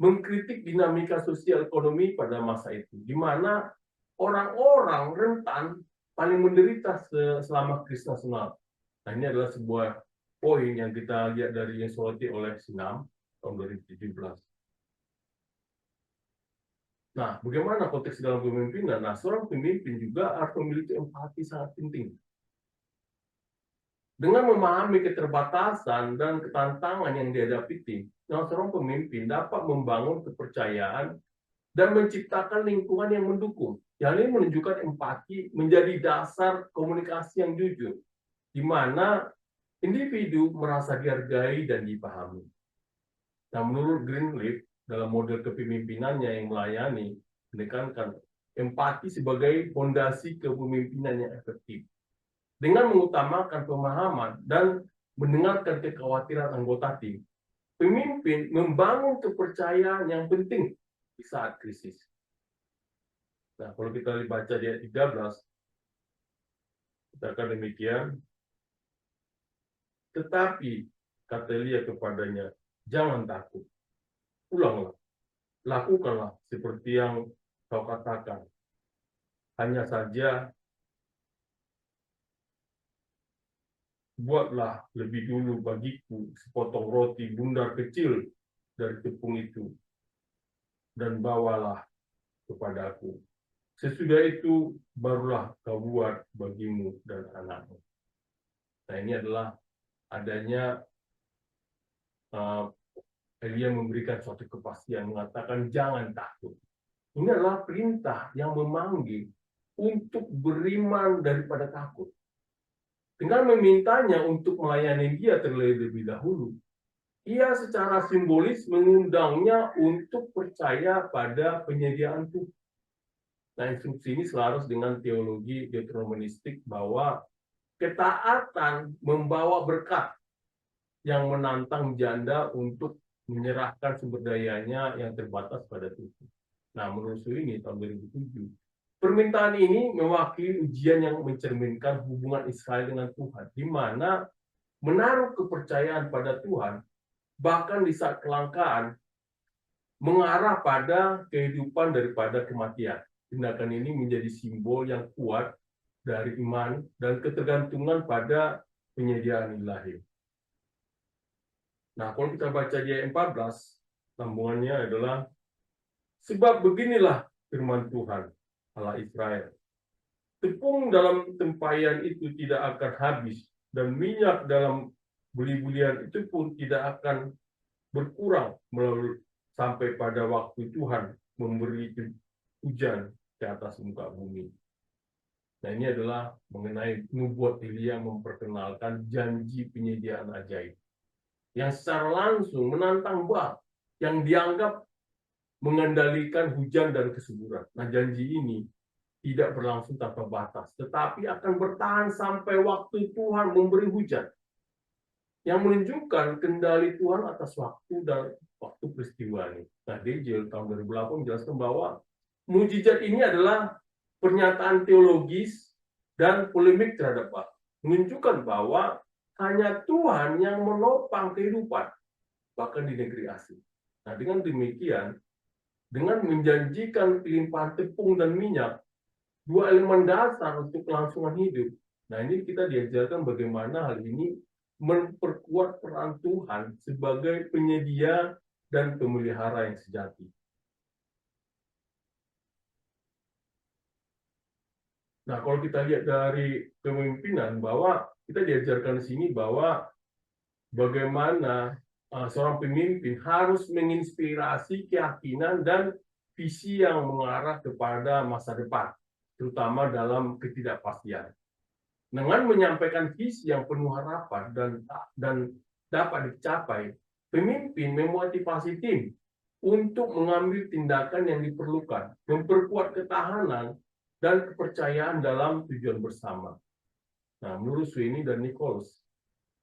mengkritik dinamika sosial ekonomi pada masa itu, di mana orang-orang rentan paling menderita selama krisis nasional. Nah, ini adalah sebuah poin yang kita lihat dari yang disoroti oleh Sinam tahun 2017. Nah, bagaimana konteks dalam kepemimpinan? Nah, seorang pemimpin juga harus memiliki empati sangat penting. Dengan memahami keterbatasan dan ketantangan yang dihadapi tim, seorang pemimpin dapat membangun kepercayaan dan menciptakan lingkungan yang mendukung. Yang ini menunjukkan empati menjadi dasar komunikasi yang jujur, di mana individu merasa dihargai dan dipahami. Nah, menurut Greenleaf, dalam model kepemimpinannya yang melayani, menekankan empati sebagai fondasi kepemimpinan yang efektif. Dengan mengutamakan pemahaman dan mendengarkan kekhawatiran anggota tim, pemimpin membangun kepercayaan yang penting di saat krisis. Nah, kalau kita baca di ayat 13, katakan demikian, tetapi kata Elia kepadanya, jangan takut, pulanglah, lakukanlah seperti yang kau katakan. Hanya saja buatlah lebih dulu bagiku sepotong roti bundar kecil dari tepung itu dan bawalah kepadaku. Sesudah itu barulah kau buat bagimu dan anakmu. Nah, ini adalah adanya Elia memberikan suatu kepastian, mengatakan jangan takut. Ini adalah perintah yang memanggil untuk beriman daripada takut. Dengan memintanya untuk melayani dia terlebih dahulu, ia secara simbolis mengundangnya untuk percaya pada penyediaan Tuhan. Nah, instruksi ini selaras dengan teologi deuteronomistik bahwa ketaatan membawa berkat yang menantang janda untuk menyerahkan sumber dayanya yang terbatas pada Tuhan. Nah, menurut ini tahun 2007, permintaan ini mewakili ujian yang mencerminkan hubungan Israel dengan Tuhan, di mana menaruh kepercayaan pada Tuhan, bahkan di saat kelangkaan, mengarah pada kehidupan daripada kematian. Tindakan ini menjadi simbol yang kuat dari iman dan ketergantungan pada penyediaan ilahi. Nah, kalau kita baca di ayat 14, sambungannya adalah, sebab beginilah firman Tuhan, Allah Israel. Tepung dalam tempayan itu tidak akan habis, dan minyak dalam beli-belian itu pun tidak akan berkurang melalui sampai pada waktu Tuhan memberi hujan ke atas muka bumi. Nah, ini adalah mengenai nubuat Elia memperkenalkan janji penyediaan ajaib yang secara langsung menantang Baal yang dianggap mengendalikan hujan dan kesuburan. Nah, janji ini tidak berlangsung tanpa batas, tetapi akan bertahan sampai waktu Tuhan memberi hujan, yang menunjukkan kendali Tuhan atas waktu dan waktu peristiwa ini. Nah, DJ tahun 2008 menjelaskan bahwa mujizat ini adalah pernyataan teologis dan polemik terhadap Allah, menunjukkan bahwa hanya Tuhan yang menopang kehidupan, bahkan di negeri asing. Nah, dengan demikian, dengan menjanjikan limpahan tepung dan minyak, dua elemen dasar untuk kelangsungan hidup. Nah, ini kita diajarkan bagaimana hal ini memperkuat peran Tuhan sebagai penyedia dan pemelihara yang sejati. Nah, kalau kita lihat dari kepemimpinan, bahwa kita diajarkan di sini bahwa bagaimana seorang pemimpin harus menginspirasi keyakinan dan visi yang mengarah kepada masa depan, terutama dalam ketidakpastian. Dengan menyampaikan visi yang penuh harapan dan dapat dicapai, pemimpin memotivasi tim untuk mengambil tindakan yang diperlukan, memperkuat ketahanan dan kepercayaan dalam tujuan bersama. Nah, menurut Sweeney dan Nichols,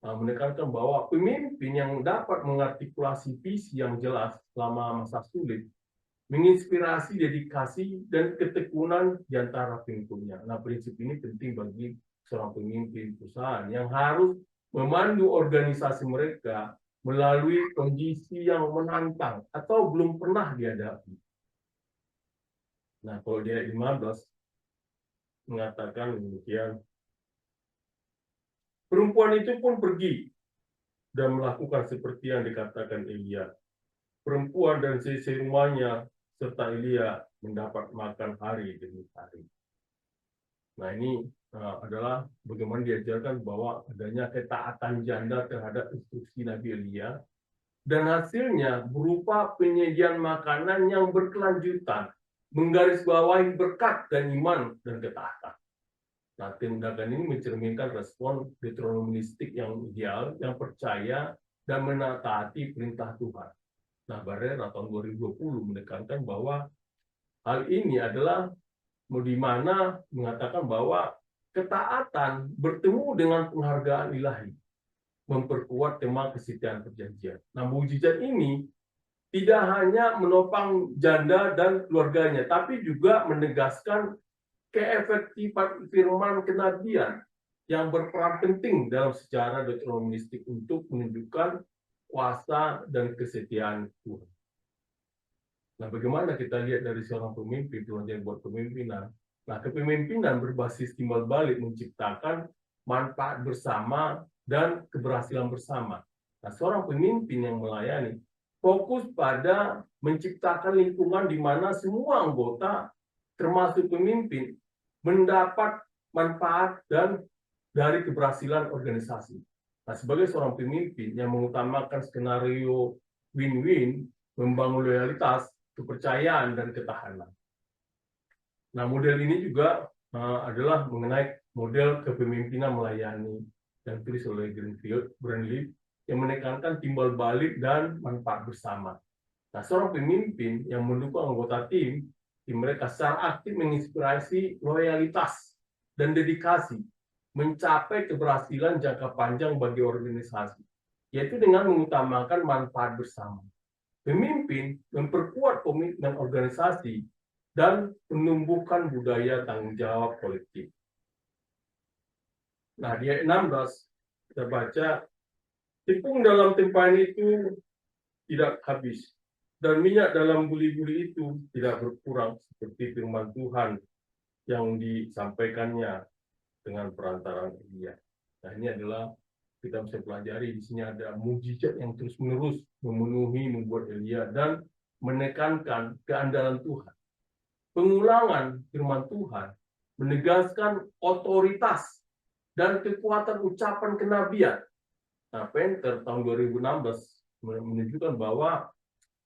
menekankan bahwa pemimpin yang dapat mengartikulasi visi yang jelas selama masa sulit, menginspirasi dedikasi dan ketekunan di antara pengikutnya. Nah, prinsip ini penting bagi seorang pemimpin perusahaan yang harus memandu organisasi mereka melalui kondisi yang menantang atau belum pernah dihadapi. Nah, kalau di ayat 15 mengatakan demikian, perempuan itu pun pergi dan melakukan seperti yang dikatakan Elia. Perempuan dan seisi rumahnya serta Elia mendapat makan hari demi hari. Nah, ini adalah bagaimana diajarkan bahwa adanya ketaatan janda terhadap instruksi Nabi Elia, dan hasilnya berupa penyediaan makanan yang berkelanjutan, menggarisbawahi berkat dan iman dan ketaatan. Nah, tindakan ini mencerminkan respon deuteronomistik yang ideal, yang percaya dan menaati perintah Tuhan. Nah, Barrera tahun 2020 menekankan bahwa hal ini adalah di mana mengatakan bahwa ketaatan bertemu dengan penghargaan ilahi, memperkuat tema kesetiaan perjanjian. Nah, mujizat ini tidak hanya menopang janda dan keluarganya, tapi juga menegaskan keefektifan firman kenabian yang berperan penting dalam sejarah deuteronomistik untuk menunjukkan kuasa dan kesetiaan Tuhan. Nah, bagaimana kita lihat dari seorang pemimpin, Tuhan yang buat kepemimpinan. Nah, kepemimpinan berbasis timbal balik menciptakan manfaat bersama dan keberhasilan bersama. Nah, seorang pemimpin yang melayani fokus pada menciptakan lingkungan di mana semua anggota, termasuk pemimpin, mendapat manfaat dan dari keberhasilan organisasi. Nah, sebagai seorang pemimpin yang mengutamakan skenario win-win, membangun loyalitas, kepercayaan, dan ketahanan. Nah, model ini juga adalah mengenai model kepemimpinan melayani yang ditulis oleh Greenfield, Brandley, yang menekankan timbal balik dan manfaat bersama. Nah, seorang pemimpin yang mendukung anggota tim mereka secara aktif menginspirasi loyalitas dan dedikasi mencapai keberhasilan jangka panjang bagi organisasi, yaitu dengan mengutamakan manfaat bersama. Pemimpin memperkuat komitmen organisasi dan menumbuhkan budaya tanggung jawab kolektif. Nah, di ayat 16 kita baca, tepung dalam tempayan itu tidak habis, dan minyak dalam buli-buli itu tidak berkurang, seperti firman Tuhan yang disampaikannya dengan perantaraan Elia. Nah, ini adalah kita bisa pelajari di sini ada mujizat yang terus-menerus membuat Elia dan menekankan keandalan Tuhan. Pengulangan firman Tuhan menegaskan otoritas dan kekuatan ucapan kenabian. Nah, Penter tahun 2016 menunjukkan bahwa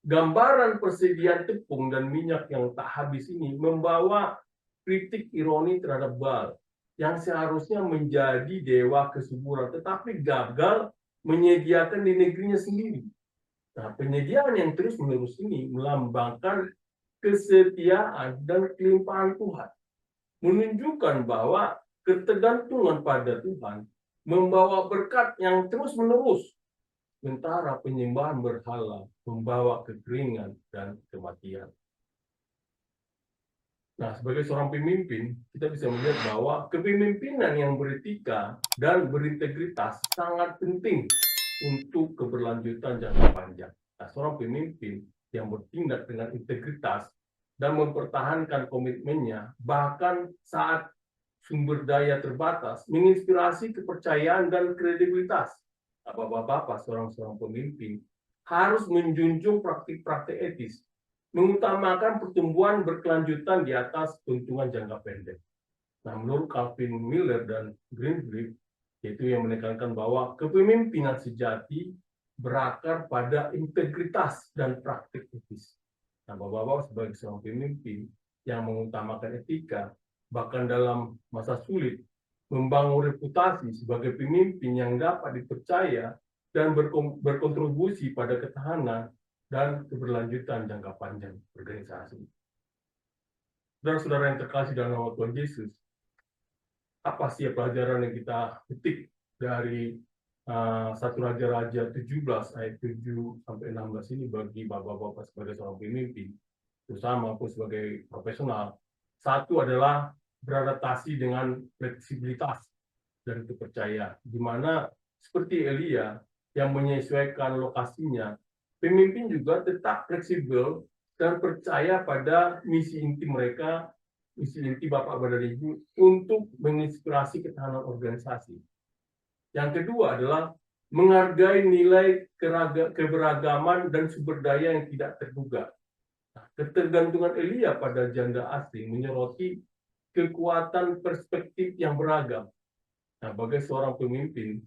gambaran persediaan tepung dan minyak yang tak habis ini membawa kritik ironi terhadap Baal yang seharusnya menjadi dewa kesuburan, tetapi gagal menyediakan di negerinya sendiri. Nah, penyediaan yang terus-menerus ini melambangkan kesetiaan dan kelimpahan Tuhan, menunjukkan bahwa ketergantungan pada Tuhan membawa berkat yang terus-menerus, sementara penyembahan berhala membawa kekeringan dan kematian. Nah, sebagai seorang pemimpin, kita bisa melihat bahwa kepemimpinan yang beretika dan berintegritas sangat penting untuk keberlanjutan jangka panjang. Nah, seorang pemimpin yang bertindak dengan integritas dan mempertahankan komitmennya, bahkan saat sumber daya terbatas, menginspirasi kepercayaan dan kredibilitas. Bapak-bapak, seorang pemimpin harus menjunjung praktik-praktik etis, mengutamakan pertumbuhan berkelanjutan di atas keuntungan jangka pendek. Nah, menurut Calvin Miller dan Greenfield, yaitu yang menekankan bahwa kepemimpinan sejati berakar pada integritas dan praktik etis. Nah, Bapak-bapak sebagai seorang pemimpin yang mengutamakan etika, bahkan dalam masa sulit, membangun reputasi sebagai pemimpin yang dapat dipercaya dan berkontribusi pada ketahanan dan keberlanjutan jangka panjang organisasi. Saudara-saudara yang terkasih dalam nama Tuhan Yesus, apa sih pelajaran yang kita petik dari 1 Raja-Raja 17 ayat 7 sampai 16 ini bagi bapak-bapak sebagai seorang pemimpin, terutama maupun sebagai profesional? Satu adalah beradaptasi dengan fleksibilitas dan kepercayaan, di mana seperti Elia yang menyesuaikan lokasinya, pemimpin juga tetap fleksibel dan percaya pada misi inti mereka, misi inti Bapak dan Ibu untuk menginspirasi ketahanan organisasi. Yang kedua adalah menghargai nilai keberagaman dan sumber daya yang tidak terduga. Nah, ketergantungan Elia pada janda asing menyoroti kekuatan perspektif yang beragam. Nah, sebagai seorang pemimpin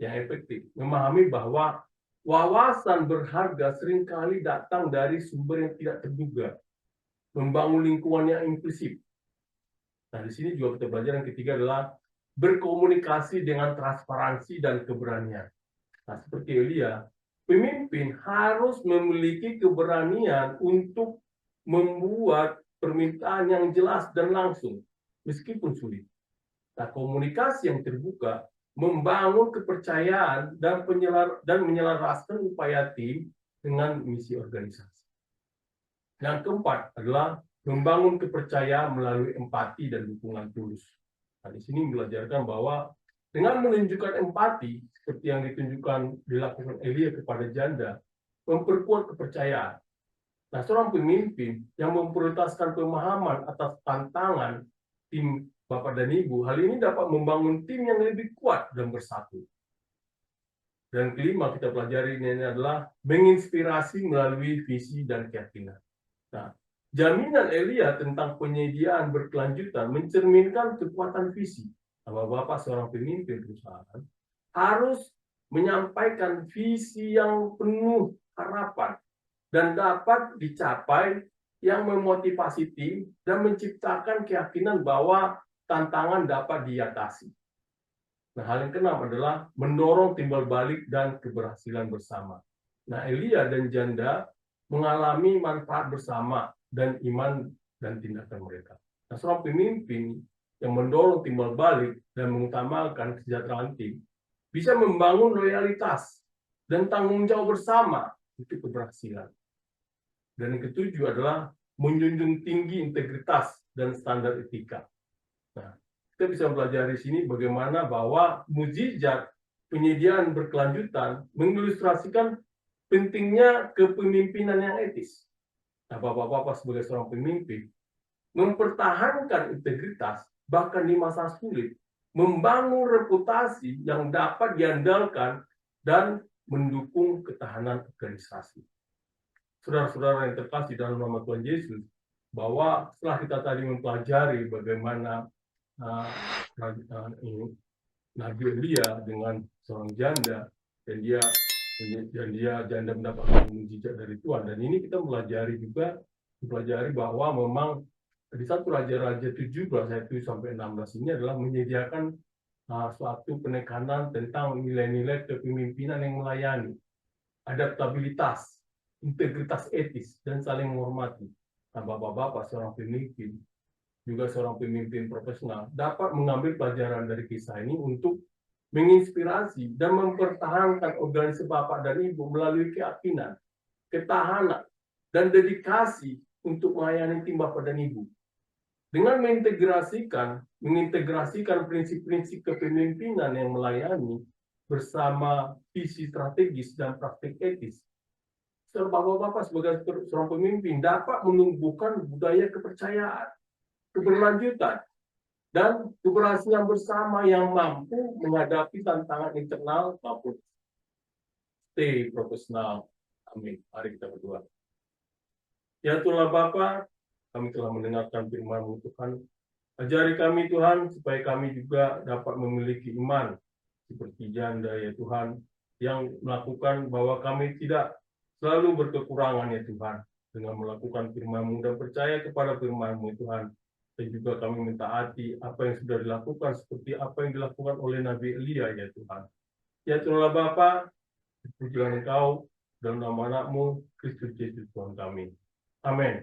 yang efektif, memahami bahwa wawasan berharga seringkali datang dari sumber yang tidak terduga, membangun lingkungan yang inklusif. Nah, di sini juga kita belajar yang ketiga adalah berkomunikasi dengan transparansi dan keberanian. Nah, seperti Elia, pemimpin harus memiliki keberanian untuk membuat permintaan yang jelas dan langsung, meskipun sulit. Nah, komunikasi yang terbuka membangun kepercayaan dan menyelaraskan upaya tim dengan misi organisasi. Yang keempat adalah membangun kepercayaan melalui empati dan dukungan tulus. Nah, di sini belajarkan bahwa dengan menunjukkan empati seperti yang dilakukan Elia kepada janda, memperkuat kepercayaan. Nah, seorang pemimpin yang memprioritaskan pemahaman atas tantangan tim Bapak dan Ibu, hal ini dapat membangun tim yang lebih kuat dan bersatu. Dan kelima kita pelajari ini adalah menginspirasi melalui visi dan keyakinan. Nah, jaminan Elia tentang penyediaan berkelanjutan mencerminkan kekuatan visi. Bapak-bapak seorang pemimpin perusahaan harus menyampaikan visi yang penuh harapan dan dapat dicapai yang memotivasi tim dan menciptakan keyakinan bahwa tantangan dapat diatasi. Nah, hal yang keenam adalah mendorong timbal balik dan keberhasilan bersama. Nah, Elia dan janda mengalami manfaat bersama dan iman dan tindakan mereka. Nah, seorang pemimpin yang mendorong timbal balik dan mengutamakan kesejahteraan tim bisa membangun loyalitas dan tanggung jawab bersama untuk keberhasilan. Dan yang ketujuh adalah menjunjung tinggi integritas dan standar etika. Nah, kita bisa belajar di sini bagaimana bahwa mukjizat penyediaan berkelanjutan mengilustrasikan pentingnya kepemimpinan yang etis. Nah, bapak-bapak sebagai seorang pemimpin mempertahankan integritas bahkan di masa sulit, membangun reputasi yang dapat diandalkan dan mendukung ketahanan organisasi. Saudara-saudara yang terkasih dalam nama Tuhan Yesus, bahwa setelah kita tadi mempelajari bagaimana Nabi Elia dengan seorang janda dan dia janda mendapatkan mukjizat dari Tuhan, dan ini kita mempelajari bahwa memang di satu Raja-Raja 17 ayat 1 sampai 16 ini adalah menyediakan suatu penekanan tentang nilai-nilai kepemimpinan yang melayani, adaptabilitas, integritas etis, dan saling menghormati. Nah, bapak-bapak seorang pemimpin, juga seorang pemimpin profesional, dapat mengambil pelajaran dari kisah ini untuk menginspirasi dan mempertahankan organisasi bapak dan ibu melalui keyakinan, ketahanan, dan dedikasi untuk melayani tim bapak dan ibu. Dengan mengintegrasikan prinsip-prinsip kepemimpinan yang melayani bersama visi strategis dan praktik etis, bapak-bapak sebagai seorang pemimpin dapat menumbuhkan budaya kepercayaan, keberlanjutan, dan keberhasilan bersama yang mampu menghadapi tantangan internal maupun profesional. Amin. Mari kita berdoa. Ya Tuhan Bapa, kami telah mendengarkan firman-Mu Tuhan. Ajari kami Tuhan, supaya kami juga dapat memiliki iman seperti janda ya Tuhan, yang melakukan bahwa kami tidak selalu berkekurangan ya Tuhan, dengan melakukan firman-Mu dan percaya kepada firman-Mu Tuhan. Dan juga kami mentaati apa yang sudah dilakukan seperti apa yang dilakukan oleh Nabi Elia ya Tuhan. Ya Tuhan Bapa, pujilah Engkau dalam nama Anak-Mu Kristus Yesus Tuhan kami. Amin.